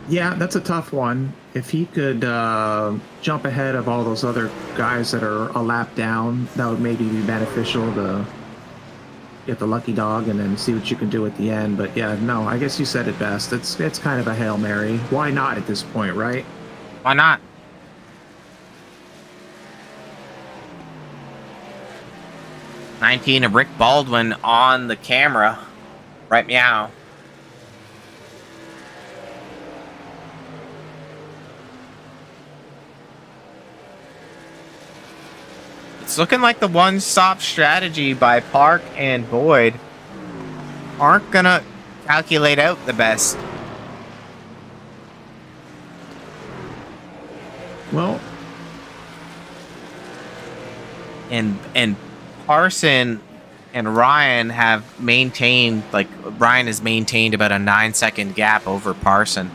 Yeah, that's a tough one. If he could jump ahead of all those other guys that are a lap down, that would maybe be beneficial to get the lucky dog and then see what you can do at the end. But yeah, no, I guess you said it best. It's kind of a Hail Mary. Why not at this point, right? Why not? '19 of Rick Baldwin on the camera. Right meow. It's looking like the one-stop strategy by Park and Boyd aren't gonna calculate out the best. Well, And Parson and Ryan have maintained, like, Ryan has maintained about a 9-second gap over Parson.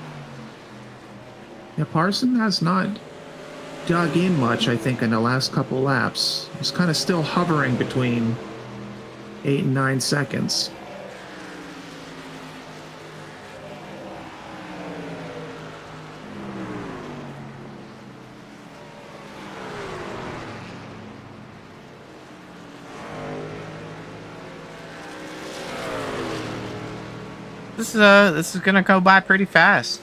yeah, Parson has not dug in much, I think, in the last couple laps. He's kind of still hovering between 8 and 9 seconds. This is gonna go by pretty fast.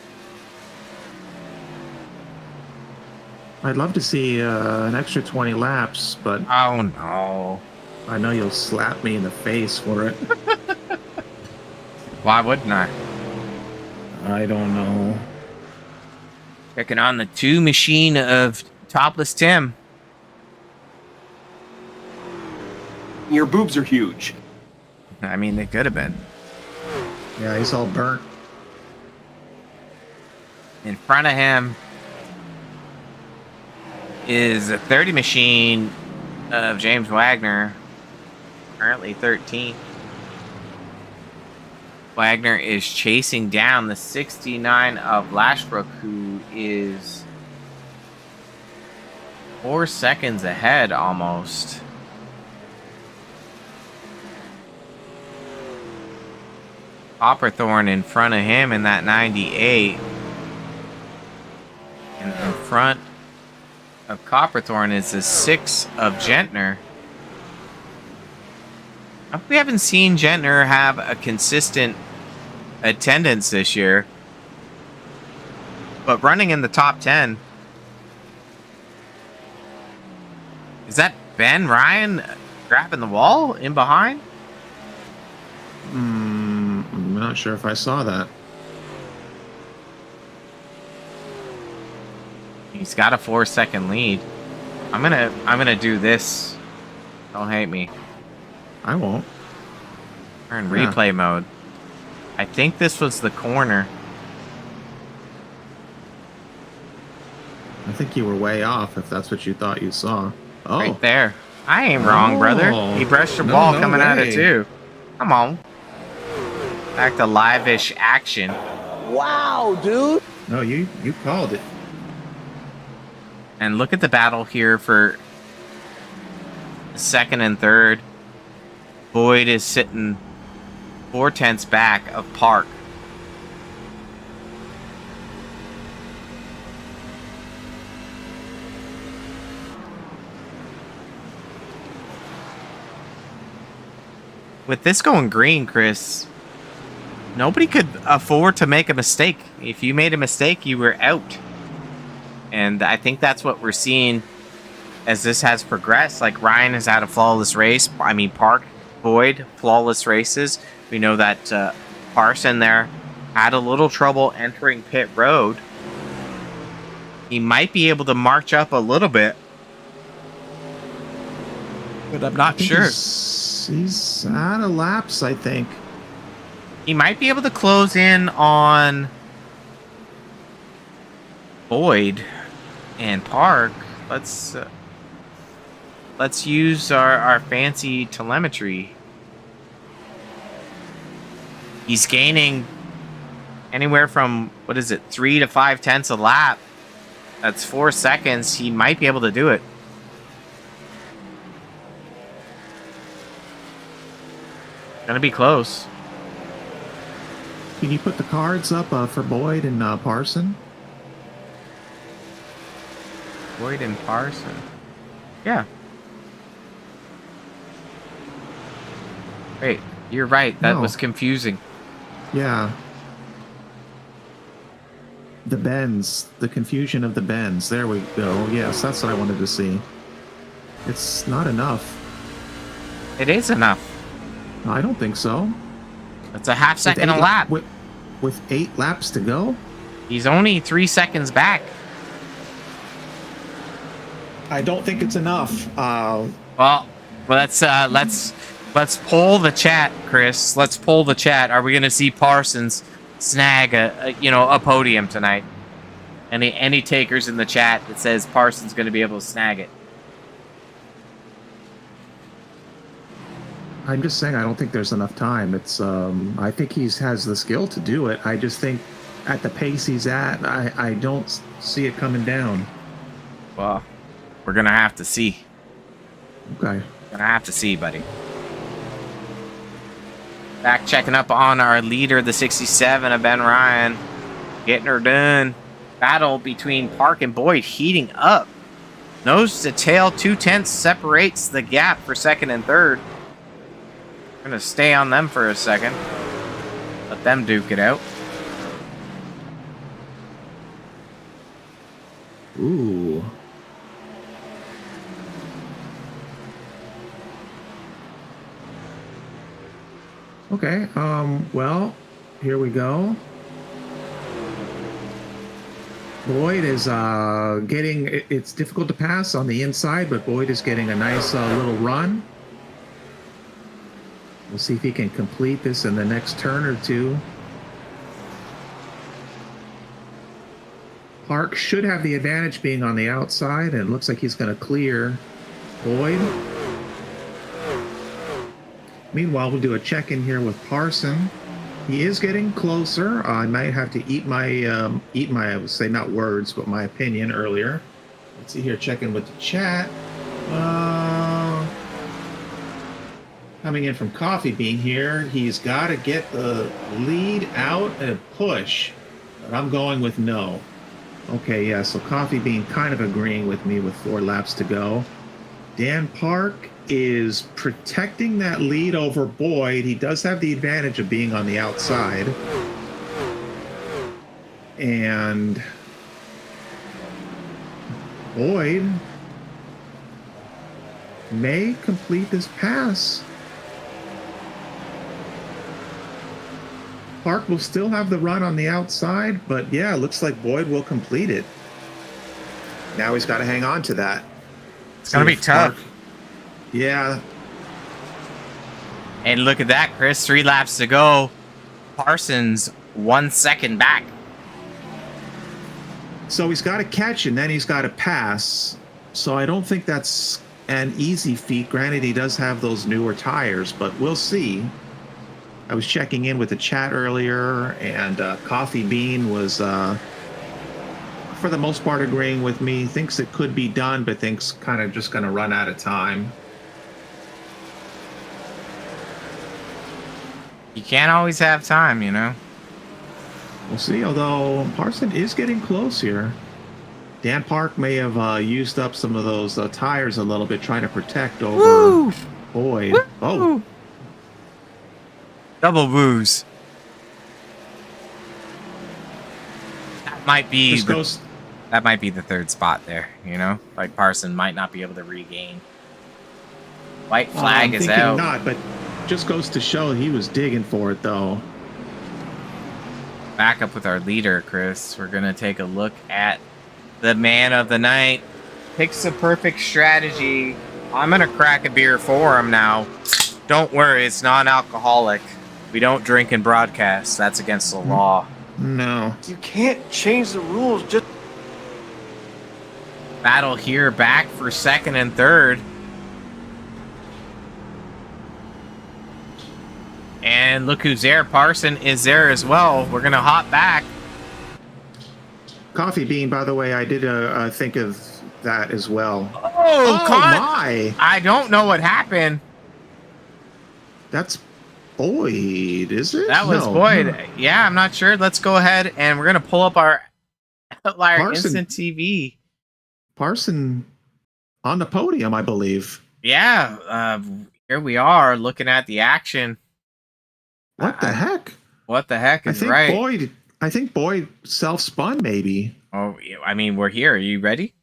I'd love to see an extra 20 laps, but Oh no. I know you'll slap me in the face for it. Why wouldn't I? I don't know. Checking on the 2 machine of Topless Tim. Your boobs are huge. I mean, they could have been. Yeah, he's all burnt. In front of him is a 30 machine of James Wagner, currently 13. Wagner is chasing down the 69 of Lashbrook, who is 4 seconds ahead almost. Copperthorne in front of him in that 98. And in front of Copperthorne is the 6 of Gentner. We haven't seen Gentner have a consistent attendance this year. But running in the top 10. Is that Ben Ryan grabbing the wall in behind? I'm not sure if I saw that. He's got a 4-second lead. I'm gonna do this. Don't hate me. I won't. We're in Yeah. replay mode. I think this was the corner. I think you were way off if that's what you thought you saw. Oh, Right there. I ain't wrong, brother. He brushed the ball no coming at it way. too. Come on. Back to live-ish action. Wow, dude. no, you called it. And look at the battle here for second and third. Boyd is sitting 4/10 back of Park. With this going green, Chris, nobody could afford to make a mistake. If you made a mistake, you were out. And I think that's what we're seeing as this has progressed. Like, Ryan has had a flawless race. I mean, Park, Boyd, flawless races. We know that Parson there had a little trouble entering pit road. He might be able to march up a little bit, but I'm not sure. He's out of laps, I think. He might be able to close in on Boyd and Park. Let's use our fancy telemetry. He's gaining anywhere from, 3 to 5 tenths a lap. That's 4 seconds. He might be able to do it. Gonna be close. Can you put the cards up for Boyd and Parson? Boyd and Parson. Yeah. Wait, you're right. That No. was confusing. Yeah. The bends. The confusion of the bends. There we go. Yes, that's what I wanted to see. It's not enough. It is enough. I don't think so. It's a half second a With lap. With 8 laps to go? He's only 3 seconds back. I don't think it's enough. Well, let's poll the chat, Chris. Let's poll the chat. Are we going to see Parsons snag a podium tonight? Any takers in the chat that says Parsons going to be able to snag it? I'm just saying I don't think there's enough time. It's I think he has the skill to do it. I just think at the pace he's at, I don't see it coming down. Well, we're going to have to see. Okay. Gonna have to see, buddy. Back checking up on our leader, the 67 of Ben Ryan. Getting her done. Battle between Park and Boyd heating up. Nose to tail, 2/10 separates the gap for second and third. Gonna stay on them for a second. Let them duke it out. Ooh. Okay, well, here we go. Boyd is it's difficult to pass on the inside, but Boyd is getting a nice little run. We'll see if he can complete this in the next turn or two. Park should have the advantage being on the outside, and it looks like he's going to clear Boyd. Meanwhile, we'll do a check-in here with Parson. He is getting closer. I might have to eat my, I would say not words, but my opinion earlier. Let's see here, check in with the chat. Coming in from Coffee Bean here, he's got to get the lead out and push. But I'm going with no. Okay, yeah, so Coffee Bean kind of agreeing with me with 4 laps to go. Dan Park is protecting that lead over Boyd. He does have the advantage of being on the outside. And Boyd may complete this pass. Park will still have the run on the outside, but yeah, it looks like Boyd will complete it. Now he's got to hang on to that. It's going to be tough. Yeah. And look at that, Chris. 3 laps to go. Parsons 1 second back. So he's got to catch and then he's got to pass. So I don't think that's an easy feat. Granted, he does have those newer tires, but we'll see. I was checking in with the chat earlier, and Coffee Bean was, for the most part, agreeing with me. Thinks it could be done, but thinks kind of just going to run out of time. You can't always have time, you know? We'll see, although Parson is getting close here. Dan Park may have used up some of those tires a little bit, trying to protect over Woo! Boyd. Woo! Oh. Double woos. That might be that might be the 3rd spot there, you know? Like Parson might not be able to regain. White flag is out. Not, but just goes to show he was digging for it though. Back up with our leader, Chris. We're gonna take a look at the man of the night. Picks a perfect strategy. I'm gonna crack a beer for him now. Don't worry, it's non-alcoholic. We don't drink and broadcast. That's against the law. No. You can't change the rules. Just Battle here, back for second and third. And look who's there. Parson is there as well. We're going to hop back. Coffee Bean, by the way, I did think of that as well. Oh, my. I don't know what happened. That's Boyd, is it? That was No, Boyd. no. Yeah, I'm not sure. Let's go ahead and we're gonna pull up our Outlier Parson. Instant TV. Parson on the podium, I believe. Yeah, here we are looking at the action. What the heck? What the heck I is think right? I think Boyd self-spun, maybe. Oh, I mean, we're here. Are you ready?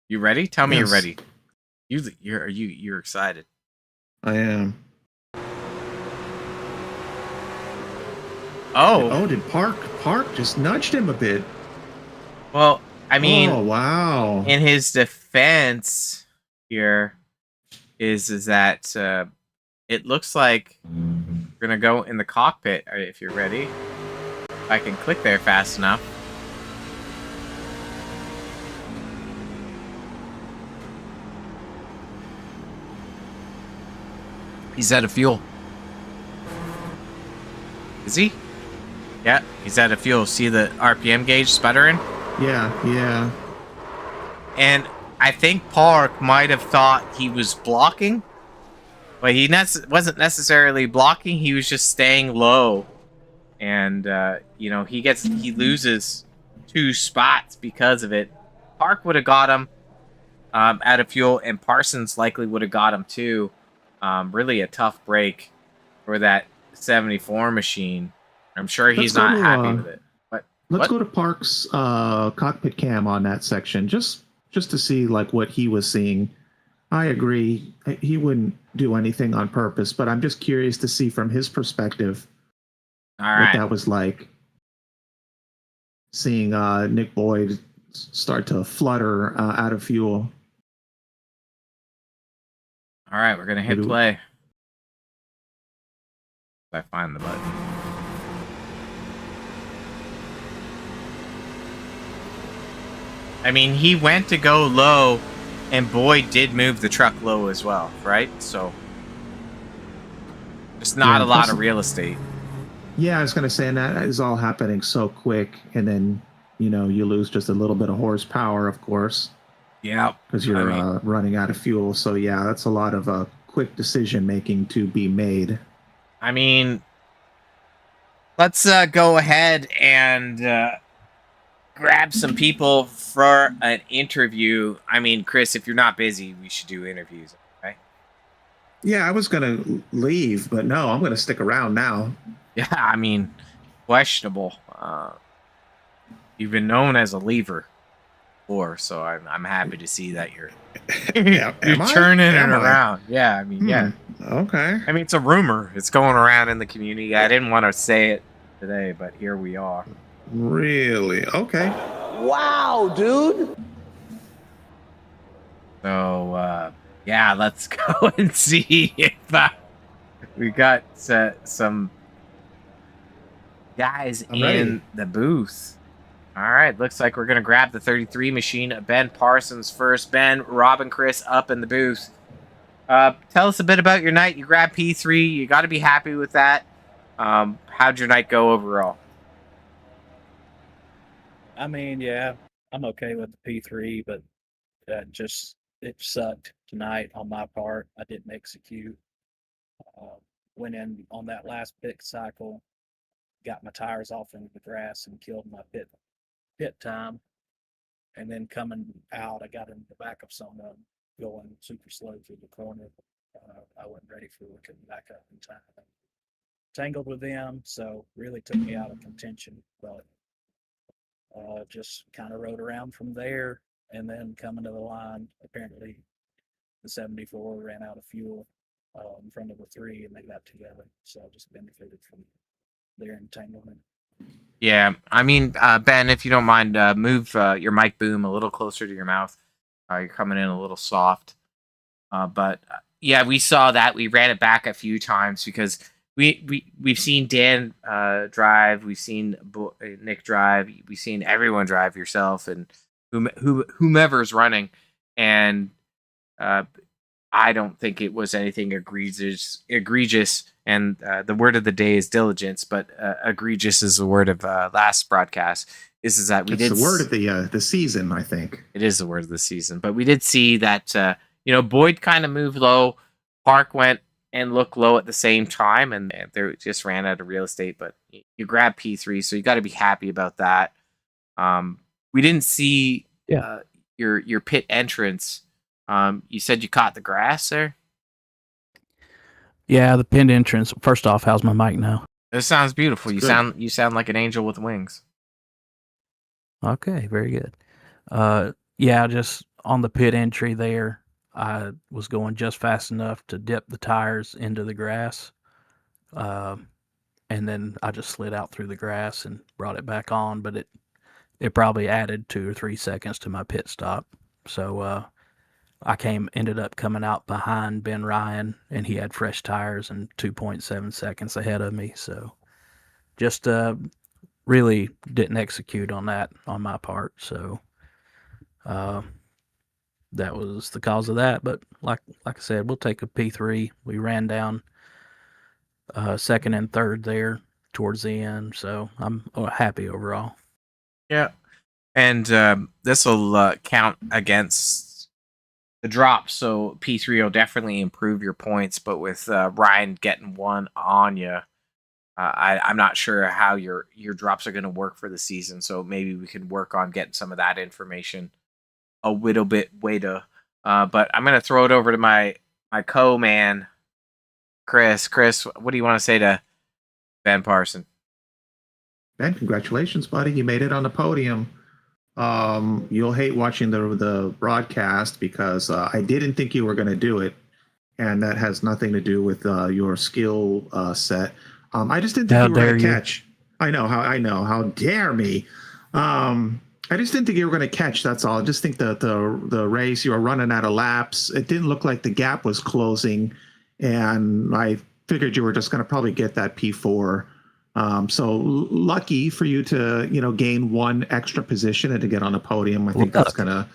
You ready? Tell me you're Yes. ready. You're excited. I am. Oh, Oh, did Park just nudged him a bit? well, I mean, oh, wow. in his defense here is that it looks like we're gonna go in the cockpit if you're ready. If I can click there fast enough. He's out of fuel. Is he? Yeah, he's out of fuel. See the RPM gauge sputtering? Yeah. And I think Park might have thought he was blocking, but he wasn't necessarily blocking. He was just staying low, and he loses 2 spots because of it. Park would have got him out of fuel, and Parsons likely would have got him too. Really a tough break for that 74 machine. I'm sure he's not happy with it. But let's go to Park's cockpit cam on that section, just to see like what he was seeing. I agree, he wouldn't do anything on purpose, but I'm just curious to see from his perspective what that was like. Seeing Nick Boyd start to flutter out of fuel. All right, we're gonna hit play. If I find the button. I mean, he went to go low, and Boyd did move the truck low as well, right? So, there's not a lot of real estate. Yeah, I was gonna say, and that is all happening so quick, and then you lose just a little bit of horsepower, of course. Yeah, because you're running out of fuel. So yeah, that's a lot of quick decision making to be made. I mean, let's go ahead and grab some people for an interview. I mean, Chris, if you're not busy, we should do interviews. Okay? Yeah, I was gonna leave, but no, I'm gonna stick around now. Yeah, I mean, questionable. You've been known as a leaver. So I'm happy to see that you're turning it around. Yeah, I mean, yeah. Okay. I mean, it's a rumor. It's going around in the community. I didn't want to say it today, but here we are. Really? Okay. Wow, dude. So, yeah, let's go and see if we got some guys in the booth. All right, looks like we're going to grab the 33 machine. Ben Parsons first. Ben, Rob, and Chris up in the booth. Tell us a bit about your night. You grabbed P3. You got to be happy with that. How'd your night go overall? I mean, yeah, I'm okay with the P3, but it sucked tonight on my part. I didn't execute. Went in on that last pit cycle, got my tires off into the grass and killed my pit time, and then coming out, I got in the back of someone going super slow through the corner. I wasn't ready for it, couldn't back up in time. Tangled with them, so really took me out of contention, but just kind of rode around from there, and then coming to the line, apparently the 74 ran out of fuel in front of the 3, and they got together, so I just benefited from their entanglement. Yeah, I mean, Ben, if you don't mind, move your mic boom a little closer to your mouth. You're coming in a little soft. But yeah, we saw that. We ran it back a few times because we've seen Dan drive, we've seen Nick drive, we've seen everyone drive, yourself and whomever's running, and I don't think it was anything egregious. And the word of the day is diligence, but egregious is the word of last broadcast. Is that it's the word of the season, I think. It is the word of the season, but we did see that Boyd kind of moved low. Park went and look low at the same time, and they just ran out of real estate. But you grab P3, so you got to be happy about that. We didn't see your pit entrance. You said you caught the grass there. Yeah, the pit entrance. First off, how's my mic now? It sounds beautiful. It's You sound like an angel with wings. Okay, very good. Yeah, just on the pit entry there, I was going just fast enough to dip the tires into the grass. And then I just slid out through the grass and brought it back on, but it probably added 2 or 3 seconds to my pit stop. So I ended up coming out behind Ben Ryan, and he had fresh tires and 2.7 seconds ahead of me. So just really didn't execute on that on my part. So that was the cause of that. But like I said, we'll take a P3. We ran down second and third there towards the end. So I'm happy overall. Yeah. And this will count against the drop. So P3 will definitely improve your points. But with Ryan getting one on you, I'm not sure how your drops are going to work for the season. So maybe we can work on getting some of that information a little bit later. But I'm going to throw it over to my co-man, Chris. Chris, what do you want to say to Ben Parson? Ben, congratulations, buddy. You made it on the podium. You'll hate watching the broadcast because I didn't think you were going to do it, and that has nothing to do with your skill set. I just didn't think you were going to catch. I know. How dare me? I just didn't think you were going to catch. That's all. I just think that the race, you were running out of laps. It didn't look like the gap was closing, and I figured you were just going to probably get that P4. So lucky for you to, gain one extra position and to get on the podium. I think that's going to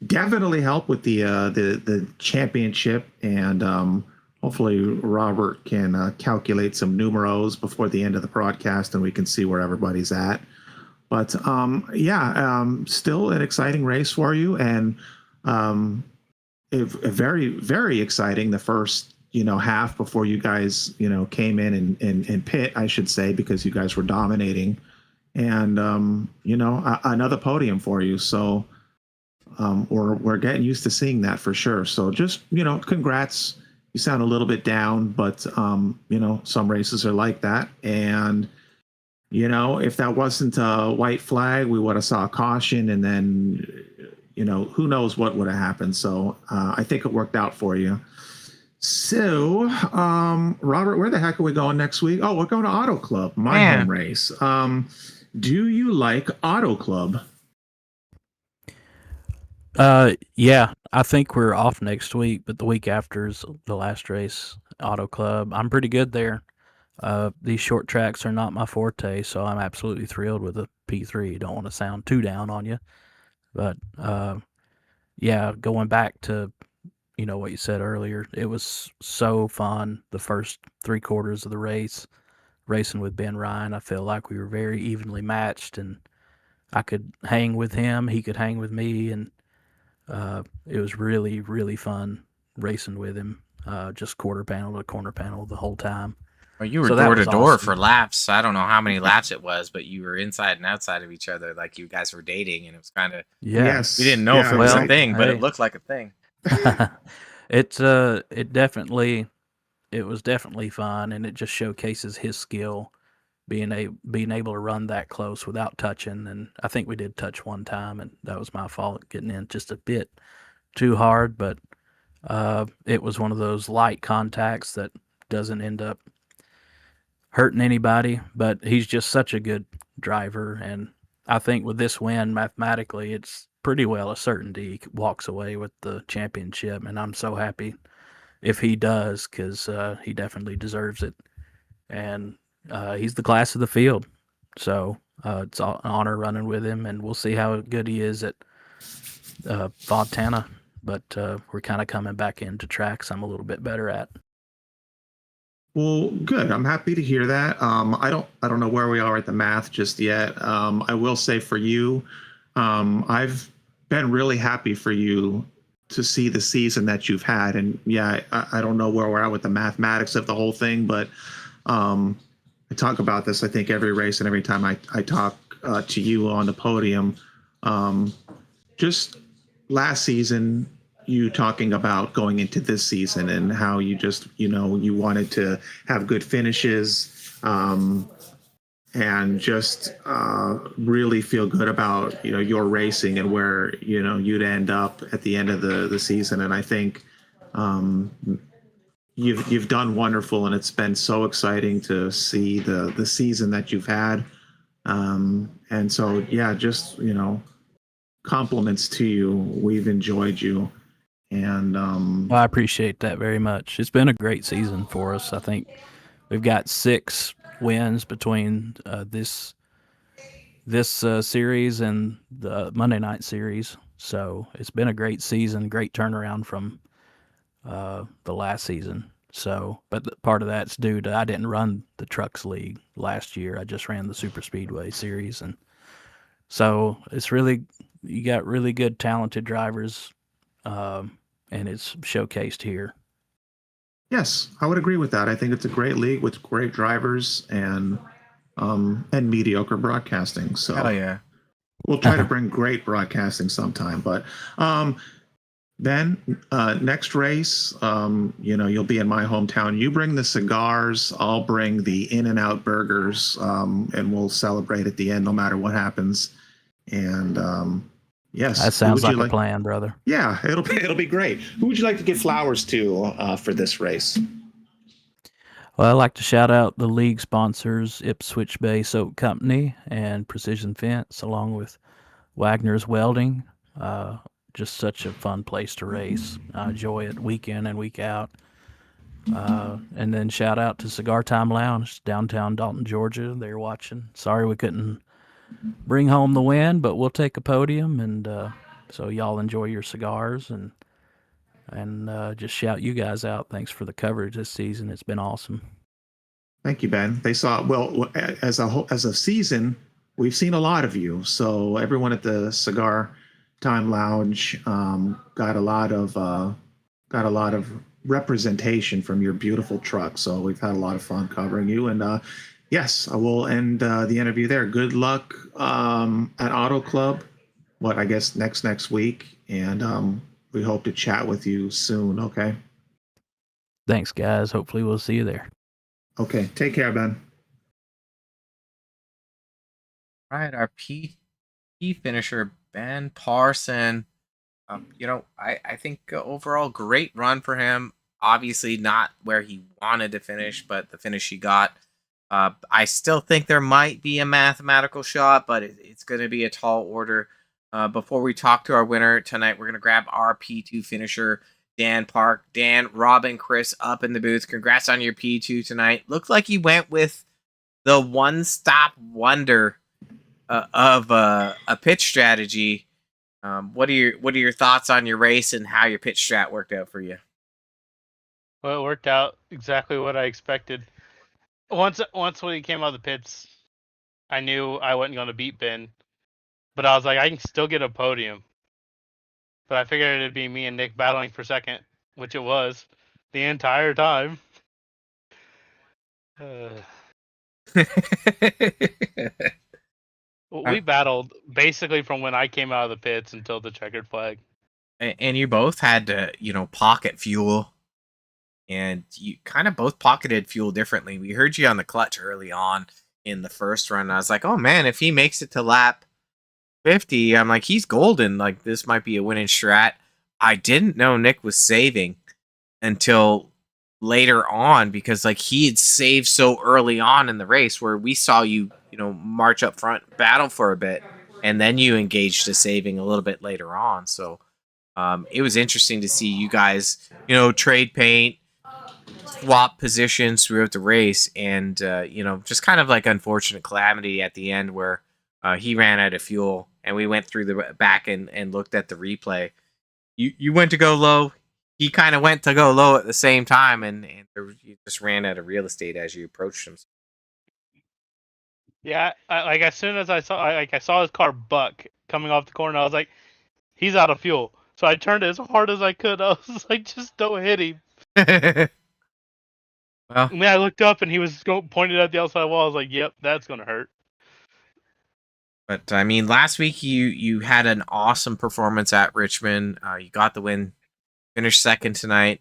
definitely help with the championship. And hopefully Robert can calculate some numeros before the end of the broadcast and we can see where everybody's at. But still an exciting race for you. And very, very exciting the first half before you guys, came in and pit, I should say, because you guys were dominating, and another podium for you. So we're getting used to seeing that for sure. So just congrats. You sound a little bit down, but some races are like that. And if that wasn't a white flag, we would have saw a caution, and then who knows what would have happened. So I think it worked out for you. So, Robert, where the heck are we going next week? Oh, we're going to Auto Club, my home race. Do you like Auto Club? Yeah, I think we're off next week, but the week after is the last race, Auto Club. I'm pretty good there. These short tracks are not my forte, so I'm absolutely thrilled with a P3. Don't want to sound too down on you, but going back to what you said earlier, it was so fun the first 3/4 of the race, racing with Ben Ryan. I felt like we were very evenly matched, and I could hang with him, he could hang with me, and it was really, really fun racing with him, just quarter panel to corner panel the whole time. Well, you were door to door for laps. I don't know how many laps it was, but you were inside and outside of each other like you guys were dating, and it was kind of Yes. We didn't know if it was a thing, but it looked like a thing. It was definitely fun, and it just showcases his skill being able to run that close without touching. And I think we did touch one time, and that was my fault, getting in just a bit too hard, but it was one of those light contacts that doesn't end up hurting anybody. But he's just such a good driver, and I think with this win, mathematically, it's pretty well a certainty he walks away with the championship, and I'm so happy if he does, because he definitely deserves it, and he's the class of the field. So it's an honor running with him, and we'll see how good he is at Fontana. But we're kind of coming back into tracks I'm a little bit better at. Well, good. I'm happy to hear that. I don't know where we are at the math just yet. I will say for you, I've been really happy for you to see the season that you've had. And yeah, I don't know where we're at with the mathematics of the whole thing, but I talk about this, I think, every race and every time I talk to you on the podium. Just last season, you talking about going into this season and how you just, you wanted to have good finishes, and just really feel good about, your racing and where, you'd end up at the end of the season. And I think um, you've done wonderful, and it's been so exciting to see the season that you've had. And so, yeah, just, compliments to you. We've enjoyed you. And Well, I appreciate that very much. It's been a great season for us. I think we've got 6 wins between this series and the Monday night series. So it's been a great season, great turnaround from the last season. So, but part of that's due to I didn't run the Trucks League last year. I just ran the Super Speedway series, and so it's really, you got really good, talented drivers, and it's showcased here. yes, I would agree with that. I think it's a great league with great drivers and mediocre broadcasting. So Hell yeah. we'll try to bring great broadcasting sometime. But then next race, you'll be in my hometown. You bring the cigars, I'll bring the In-N-Out burgers, and we'll celebrate at the end, no matter what happens. And yes, That sounds like a plan, brother. Yeah, it'll be great. Who would you like to give flowers to for this race? Well, I'd like to shout out the league sponsors, Ipswich Bay Soap Company and Precision Fence, along with Wagner's Welding. Just such a fun place to race. I enjoy it week in and week out. And then shout out to Cigar Time Lounge, downtown Dalton, Georgia. They're watching. Sorry we couldn't bring home the win, but we'll take a podium. And so y'all enjoy your cigars and just shout you guys out. Thanks for the coverage this season. It's been awesome. Thank you, Ben. They saw, well, as a season, we've seen a lot of you. So everyone at the Cigar Time Lounge got a lot of representation from your beautiful truck. So we've had a lot of fun covering you. And yes, I will end the interview there. Good luck at Auto Club. I guess next week, and we hope to chat with you soon. Okay. Thanks, guys. Hopefully we'll see you there. Okay. Take care, Ben. All right, our P finisher, Ben Parson. I think overall great run for him. Obviously not where he wanted to finish, but the finish he got. I still think there might be a mathematical shot, but it's going to be a tall order. Before we talk to our winner tonight, we're going to grab our P2 finisher, Dan Park. Dan, Robin, Chris up in the booth. Congrats on your P2 tonight. Looked like you went with the one-stop wonder of a pitch strategy. What are your thoughts on your race and how your pitch strat worked out for you? Well, it worked out exactly what I expected. Once when he came out of the pits, I knew I wasn't going to beat Ben, but I was like, I can still get a podium. But I figured it'd be me and Nick battling for second, which it was the entire time. We battled basically from when I came out of the pits until the checkered flag. And you both had to, pocket fuel. And you kind of both pocketed fuel differently. We heard you on the clutch early on in the first run. I was like, oh man, if he makes it to lap 50, I'm like, he's golden. Like, this might be a winning strat. I didn't know Nick was saving until later on, because like he had saved so early on in the race where we saw you, march up front, battle for a bit, and then you engaged to saving a little bit later on. So it was interesting to see you guys, trade paint, swap positions throughout the race, and just kind of like unfortunate calamity at the end where he ran out of fuel and we went through the back and looked at the replay. You went to go low, he kind of went to go low at the same time, and you just ran out of real estate as you approached him. Yeah, as soon as I saw his car buck coming off the corner, I was like, he's out of fuel. So I turned as hard as I could. I was like, just don't hit him. Well, And then I looked up and he was pointed at the outside wall. I was like, yep, that's gonna hurt. but I mean, last week you had an awesome performance at Richmond. You got the win, finished second tonight.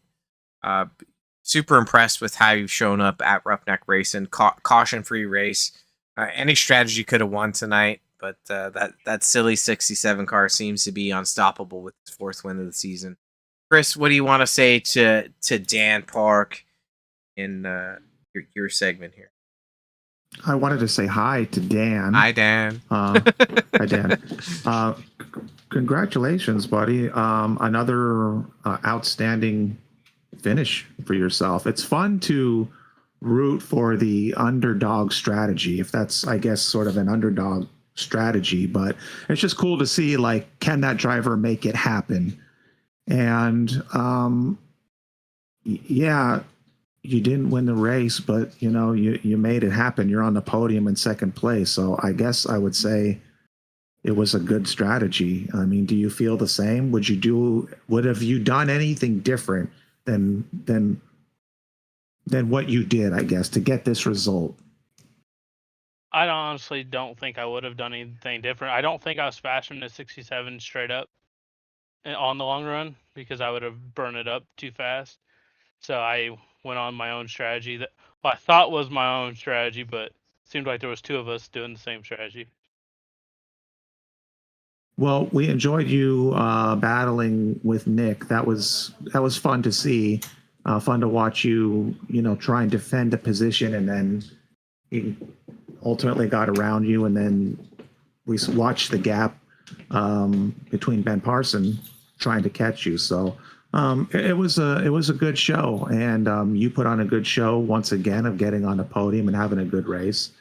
Super impressed with how you've shown up at Roughneck Racing. Caution-free race. Any strategy could have won tonight, but that silly 67 car seems to be unstoppable with his fourth win of the season. Chris, what do you want to say to Dan Park in your segment here? I wanted to say hi to Dan. Hi, Dan. Hi, Dan. Congratulations, buddy. Another outstanding finish for yourself. It's fun to root for the underdog strategy, if that's, I guess, sort of an underdog strategy, but it's just cool to see, like, can that driver make it happen? And yeah, you didn't win the race, but you made it happen. You're on the podium in second place. So I guess I would say it was a good strategy. I mean, do you feel the same? Would have you done anything different than what you did, I guess, to get this result? I honestly don't think I would have done anything different. I don't think I was faster than a 67 straight up on the long run because I would have burned it up too fast. So I went on my own strategy that I thought was my own strategy, but it seemed like there was two of us doing the same strategy. Well, we enjoyed you battling with Nick. That was fun to see. Fun to watch you, try and defend a position, and then he ultimately got around you, and then we watched the gap between Ben Parson trying to catch you. So it was a good show, and you put on a good show once again of getting on the podium and having a good race.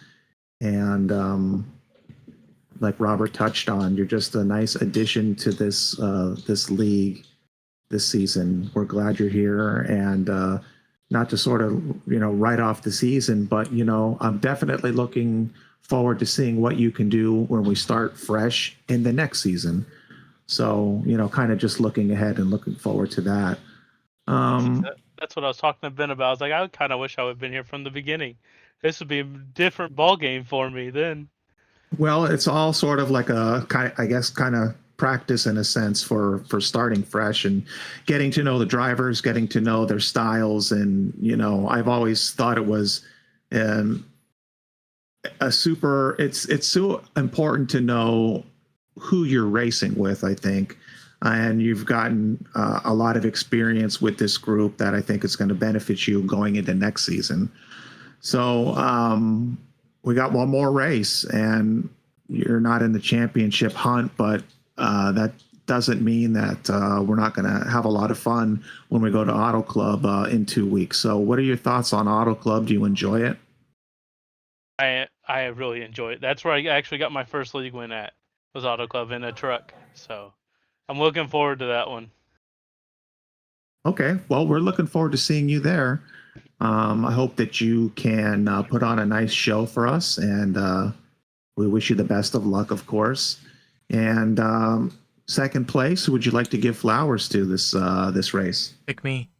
And like Robert touched on, you're just a nice addition to this league this season. We're glad you're here, and not to sort of write off the season, but I'm definitely looking forward to seeing what you can do when we start fresh in the next season. So kind of just looking ahead and looking forward to that. That's what I was talking to Ben about. I was like, I kind of wish I would have been here from the beginning. This would be a different ball game for me then. Well, it's all sort of like a kind of practice in a sense for starting fresh and getting to know the drivers, getting to know their styles. And I've always thought it was it's so important to know who you're racing with, I think. And you've gotten a lot of experience with this group that I think is going to benefit you going into next season. So we got one more race, and you're not in the championship hunt, but that doesn't mean that we're not going to have a lot of fun when we go to Auto Club in 2 weeks. So what are your thoughts on Auto Club? Do you enjoy it? I really enjoy it. That's where I actually got my first league win at, was Auto Club in a truck. So I'm looking forward to that one. Okay, well, we're looking forward to seeing you there. I hope that you can put on a nice show for us, and we wish you the best of luck, of course. And second place, who would you like to give flowers to this race? Pick me.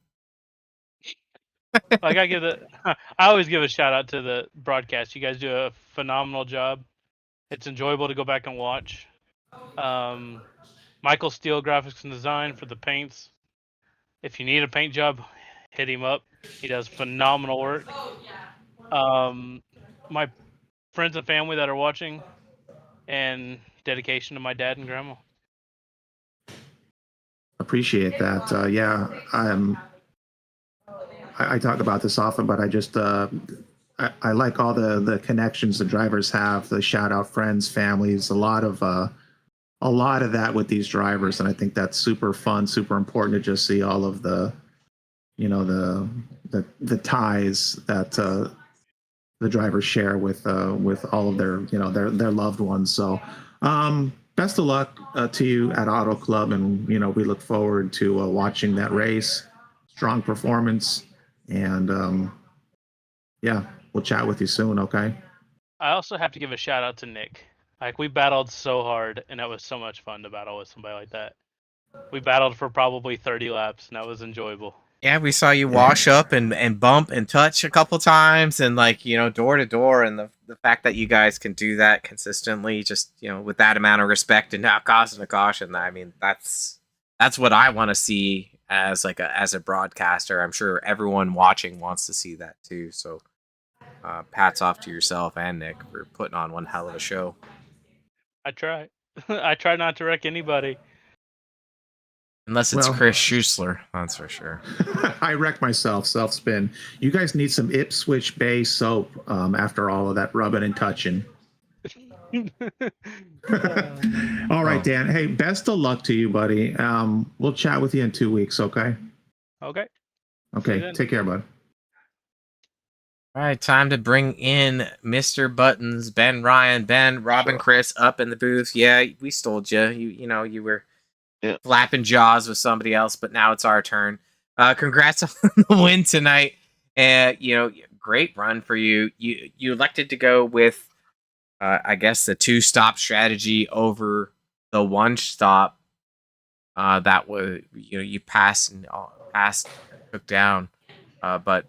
Like I always give a shout out to the broadcast. You guys do a phenomenal job. It's enjoyable to go back and watch. Michael Steele, graphics and design for the paints. If you need a paint job, hit him up. He does phenomenal work. My friends and family that are watching, and dedication to my dad and grandma. Appreciate that. Yeah, I talk about this often, but I just I like all the connections the drivers have, the shout out friends, families, a lot of that with these drivers, and I think that's super fun, super important to just see all of the the ties that the drivers share with all of their their loved ones. So best of luck to you at Auto Club, and we look forward to watching that race. Strong performance, and yeah, we'll chat with you soon. Okay. I also have to give a shout out to Nick. Like, we battled so hard, and it was so much fun to battle with somebody like that. We battled for probably 30 laps, and that was enjoyable. Yeah, we saw you wash up and bump and touch a couple times, and like door to door, and the fact that you guys can do that consistently, just with that amount of respect and not causing a caution. I mean, that's what I want to see as as a broadcaster. I'm sure everyone watching wants to see that too. So, hats off to yourself and Nick for putting on one hell of a show. I try. I try not to wreck anybody. Unless it's Well- Chris Schuessler, that's for sure. I wrecked myself, self spin. You guys need some Ipswich Bay soap after all of that rubbing and touching. All right, Dan. Hey, best of luck to you, buddy. We'll chat with you in 2 weeks, okay? Okay. Okay, then. take care, bud. All right, time to bring in Mr. Buttons, Ben Ryan, Ben, Rob, and Chris up in the booth. Yeah, we stole you. You were flapping jaws with somebody else, but now it's our turn. Congrats on the win tonight. Great run for you. You elected to go with, I guess, the 2-stop strategy over the 1-stop. That was you passed, took down, but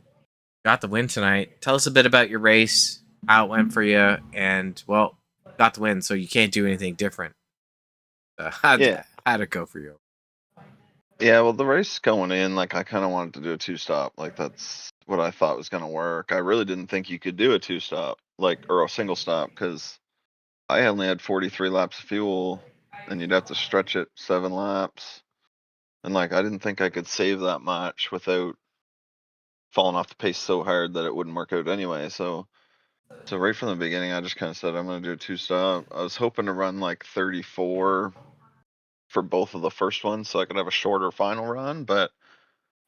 got the win tonight. Tell us a bit about your race, how it went for you, and got the win, so you can't do anything different. How'd it go for you? Yeah, well, the race going in, like, I kind of wanted to do a 2-stop. Like, that's what I thought was going to work. I really didn't think you could do a 2-stop, or a single stop, because I only had 43 laps of fuel, and you'd have to stretch it 7 laps. And, like, I didn't think I could save that much without falling off the pace so hard that it wouldn't work out anyway. So right from the beginning, I just kind of said, I'm going to do a 2-stop. I was hoping to run, like, 34 for both of the first ones so I could have a shorter final run, but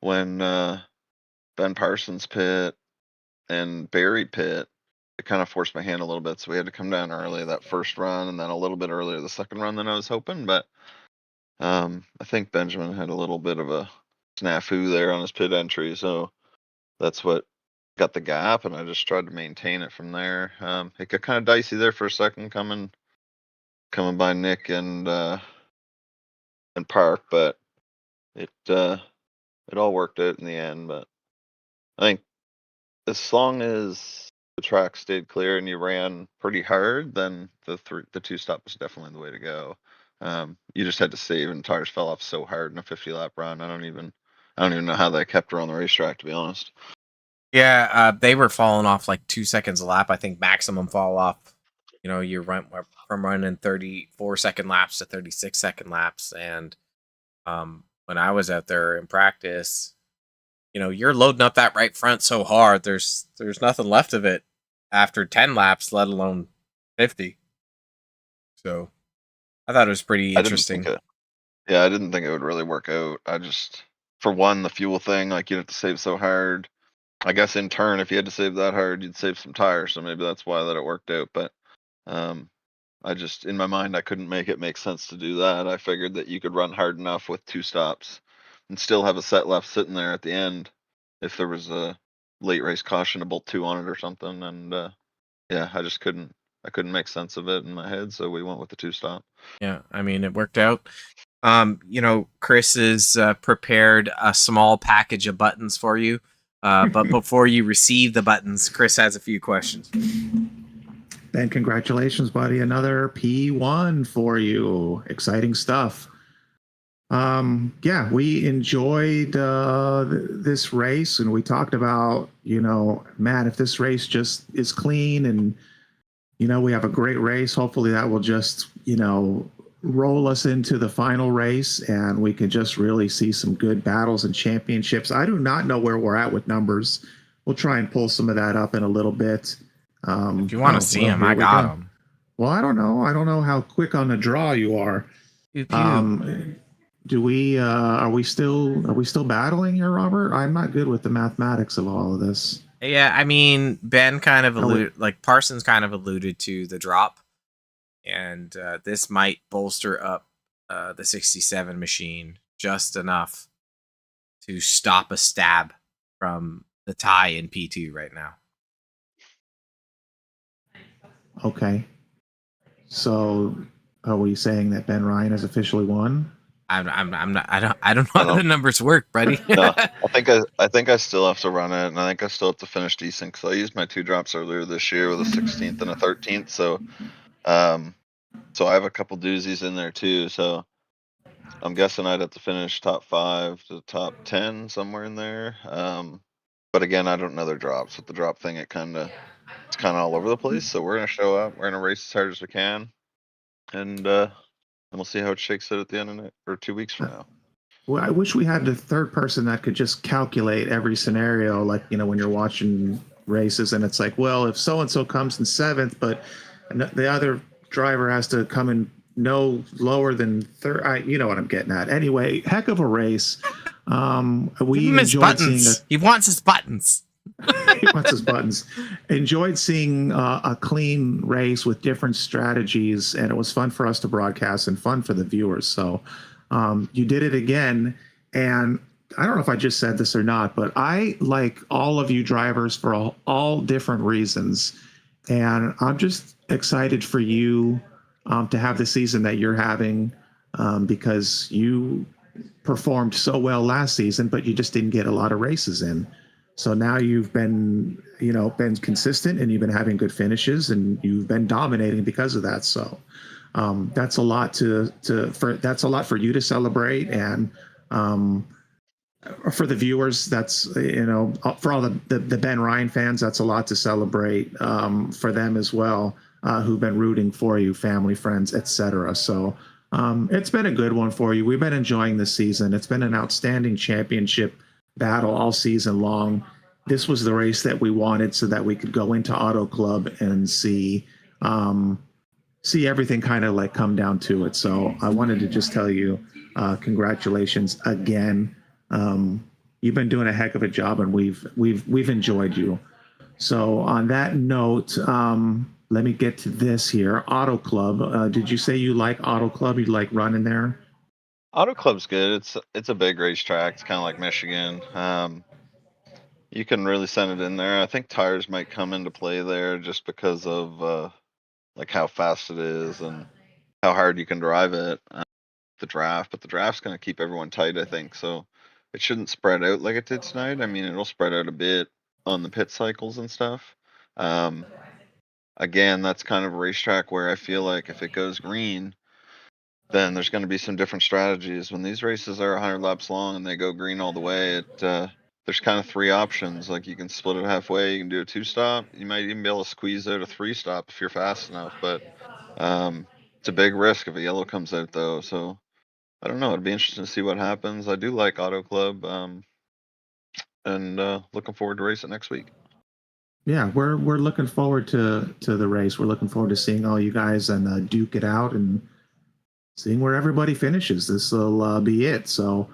when Ben Parsons pit and Barry pit, it kind of forced my hand a little bit, so we had to come down early that first run and then a little bit earlier the second run than I was hoping. But I think Benjamin had a little bit of a snafu there on his pit entry, so that's what got the gap, and I just tried to maintain it from there. It got kind of dicey there for a second coming by Nick and Park, but it all worked out in the end. But I think as long as the track stayed clear and you ran pretty hard, then the 2-stop was definitely the way to go. You just had to save, and tires fell off so hard in a 50-lap run. I don't even know how they kept her on the racetrack, to be honest. Yeah, they were falling off like 2 seconds a lap. I think maximum fall off. You run from running 34-second laps to 36-second laps, and when I was out there in practice, you're loading up that right front so hard. There's nothing left of it after 10 laps, let alone 50. So I thought it was pretty interesting. I didn't think it would really work out. I just, for one, the fuel thing, like, you'd have to save so hard. I guess in turn, if you had to save that hard, you'd save some tires. So maybe that's why that it worked out. But I just, in my mind, I couldn't make it make sense to do that. I figured that you could run hard enough with 2 stops and still have a set left sitting there at the end if there was a late race caution to bolt 2 on it or something. And I just couldn't make sense of it in my head, so we went with the 2-stop. Yeah, I mean, it worked out. Chris has prepared a small package of buttons for you. But before you receive the buttons, Chris has a few questions. Ben, congratulations, buddy. Another P1 for you. Exciting stuff. We enjoyed this race, and we talked about, man, if this race just is clean and, we have a great race, hopefully that will just, roll us into the final race, and we can just really see some good battles and championships. I do not know where we're at with numbers. We'll try and pull some of that up in a little bit. If you want to see them, I got them. Well, I don't know. I don't know how quick on the draw you are. Do we? Are we still battling here, Robert? I'm not good with the mathematics of all of this. Yeah, I mean, Ben kind of Parsons kind of alluded to the drop, and this might bolster up the 67 machine just enough to stop a stab from the tie in P2 right now. Okay. So are we saying that Ben Ryan has officially won? I'm not. I don't know I how don't- the numbers work, buddy. No, I think I still have to run it, and I think I still have to finish decent because I used my 2 drops earlier this year with a 16th and a 13th. So, so I have a couple doozies in there too. So I'm guessing I'd have to finish top 5 to top 10 somewhere in there. But again, I don't know their drops. With the drop thing, it's kind of all over the place. So we're gonna show up. We're gonna race as hard as we can, and we'll see how it shakes out at the end of it, or 2 weeks from now. Well, I wish we had the third person that could just calculate every scenario, like, when you're watching races and it's like, well, if so and so comes in 7th, but the other driver has to come in no lower than third. You know what I'm getting at. Anyway, heck of a race. We Give him his enjoyed seeing buttons. He wants his buttons. he wants his buttons. Enjoyed seeing a clean race with different strategies, and it was fun for us to broadcast and fun for the viewers. So you did it again, and I don't know if I just said this or not, but I like all of you drivers for all different reasons, and I'm just excited for you to have the season that you're having, because you performed so well last season, but you just didn't get a lot of races in. So now you've been consistent, and you've been having good finishes, and you've been dominating because of that. So that's a lot that's a lot for you to celebrate, and for the viewers, that's for all the Ben Ryan fans, that's a lot to celebrate for them as well, who've been rooting for you, family, friends, etc. So it's been a good one for you. We've been enjoying this season. It's been an outstanding championship battle all season long. This was the race that we wanted, so that we could go into Auto Club and see everything kind of like come down to it. So I wanted to just tell you, congratulations again. You've been doing a heck of a job, and we've enjoyed you. So on that note, let me get to this here. Auto Club. Did you say you like Auto Club? You like running there? Auto Club's good. It's a big racetrack. It's kind of like Michigan. You can really send it in there. I think tires might come into play there just because of like how fast it is and how hard you can drive it. The draft, but the draft's going to keep everyone tight, I think. So it shouldn't spread out like it did tonight. I mean, it'll spread out a bit on the pit cycles and stuff. Again, that's kind of a racetrack where I feel like if it goes green, then there's going to be some different strategies. When these races are 100 laps long and they go green all the way, there's kind of 3 options. Like you can split it halfway, you can do a 2-stop. You might even be able to squeeze out a 3-stop if you're fast enough. But it's a big risk if a yellow comes out, though. So I don't know. It'd be interesting to see what happens. I do like Auto Club, and looking forward to racing next week. Yeah, we're looking forward to the race. We're looking forward to seeing all you guys and duke it out and seeing where everybody finishes. This will be it. So,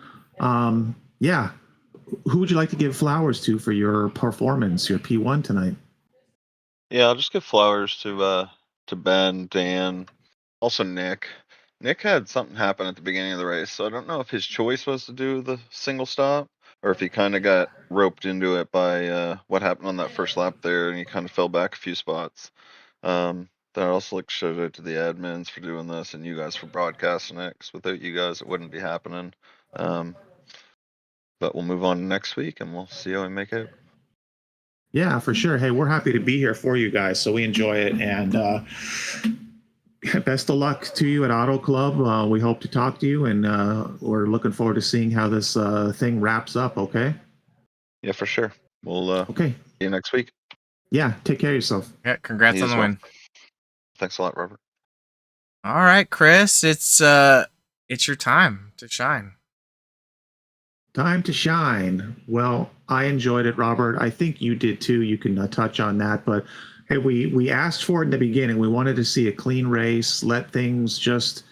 yeah, who would you like to give flowers to for your performance, your P1 tonight? Yeah, I'll just give flowers to Ben, Dan, also Nick. Nick had something happen at the beginning of the race, so I don't know if his choice was to do the single stop or if he kind of got roped into it by what happened on that first lap there, and he kind of fell back a few spots. Then I'd also like to shout out to the admins for doing this and you guys for broadcasting it, 'cause without you guys, it wouldn't be happening. But we'll move on to next week, and we'll see how we make it. Yeah, for sure. Hey, we're happy to be here for you guys, so we enjoy it, and best of luck to you at Auto Club. We hope to talk to you, and we're looking forward to seeing how this thing wraps up. Okay. Yeah, for sure. We'll Okay. see you next week. Yeah. Take care of yourself. Yeah, congrats You on as the well. win. Thanks a lot, Robert. All right, Chris, it's your time to shine. Time to shine. Well, I enjoyed it, Robert. I think you did too. You can touch on that, but hey, we asked for it in the beginning. We wanted to see a clean race, let things just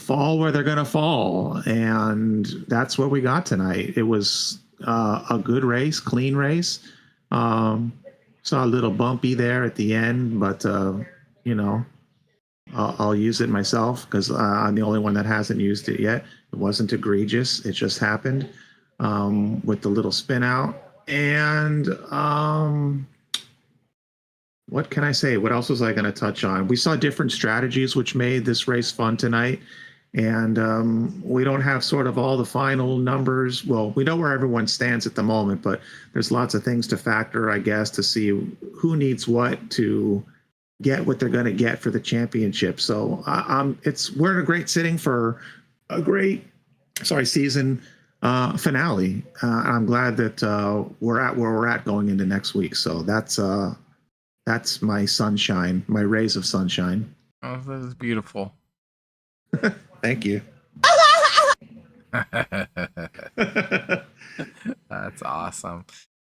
fall where they're going to fall, and that's what we got tonight. It was a good race, clean race. Saw a little bumpy there at the end, but you know, I'll use it myself because I'm the only one that hasn't used it yet. It wasn't egregious. It just happened with the little spin out. And what can I say? What else was I going to touch on? We saw different strategies, which made this race fun tonight. And we don't have sort of all the final numbers. Well, we know where everyone stands at the moment, but there's lots of things to factor, I guess, to see who needs what to get what they're going to get for the championship. So we're in a great sitting for a great, season finale. I'm glad that we're at where we're at going into next week. So that's my sunshine, my rays of sunshine. Oh, that is beautiful. Thank you. That's awesome.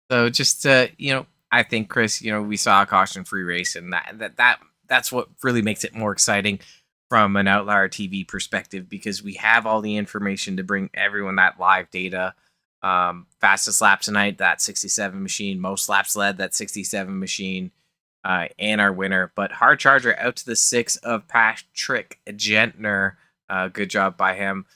So just I think, Chris, we saw a caution-free race, and that's what really makes it more exciting from an Outlier TV perspective, because we have all the information to bring everyone that live data. Fastest lap tonight, that 67 machine. Most laps led, that 67 machine. And our winner. But hard charger out to the 6 of Patrick Gentner. Good job by him.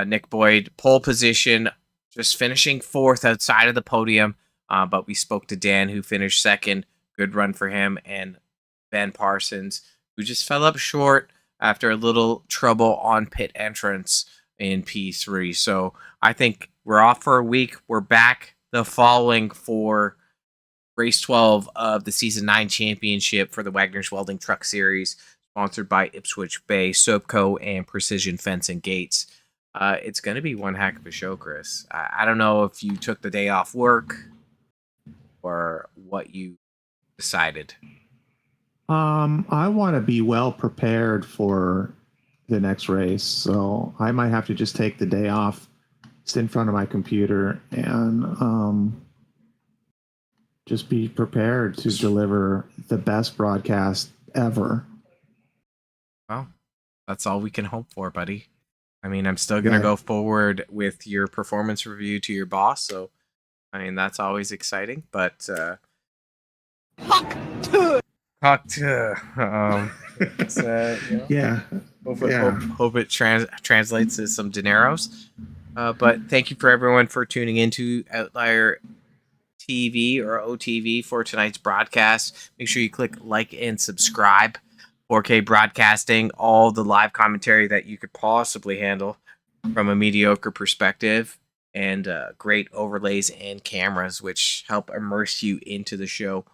Nick Boyd, pole position, just finishing 4th outside of the podium. But we spoke to Dan, who finished 2nd. Good run for him. And Ben Parsons, who just fell up short after a little trouble on pit entrance in P3. So I think we're off for a week. We're back the following for Race 12 of the Season 9 Championship for the Wagoner's Welding Truck Series, sponsored by Ipswich Bay, Soapco, and Precision Fence and Gates. It's going to be one heck of a show, Chris. I don't know if you took the day off work or what you decided. I want to be well prepared for the next race, so I might have to just take the day off, sit in front of my computer, and just be prepared to deliver the best broadcast ever. Well, that's all we can hope for, buddy. I mean, I'm still going to go forward with your performance review to your boss, so I mean, that's always exciting, but Hook yeah. Hope it translates as some dineros. But thank you for everyone for tuning into Outlier TV or OTV for tonight's broadcast. Make sure you click like and subscribe. 4K broadcasting, all the live commentary that you could possibly handle from a mediocre perspective, and great overlays and cameras which help immerse you into the show.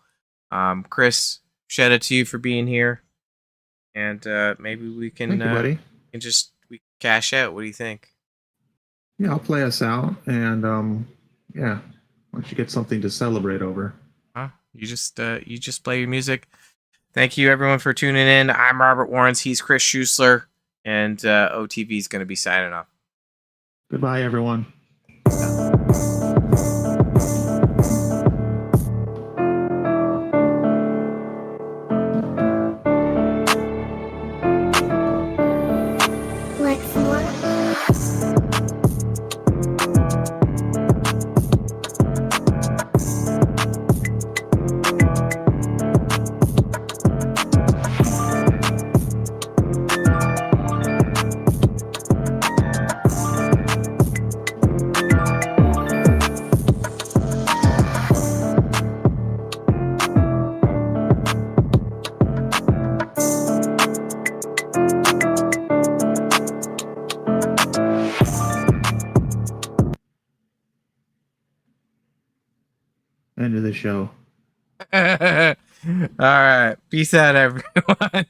Chris, shout out to you for being here, and maybe we can Thank you, buddy. We can cash out. What do you think? Yeah, I'll play us out, and why don't you get something to celebrate over? You just play your music. Thank you, everyone, for tuning in. I'm Robert Warrens. He's Chris Schusler, and OTV is going to be signing off. Goodbye, everyone. End of the show. All right. Peace out, everyone.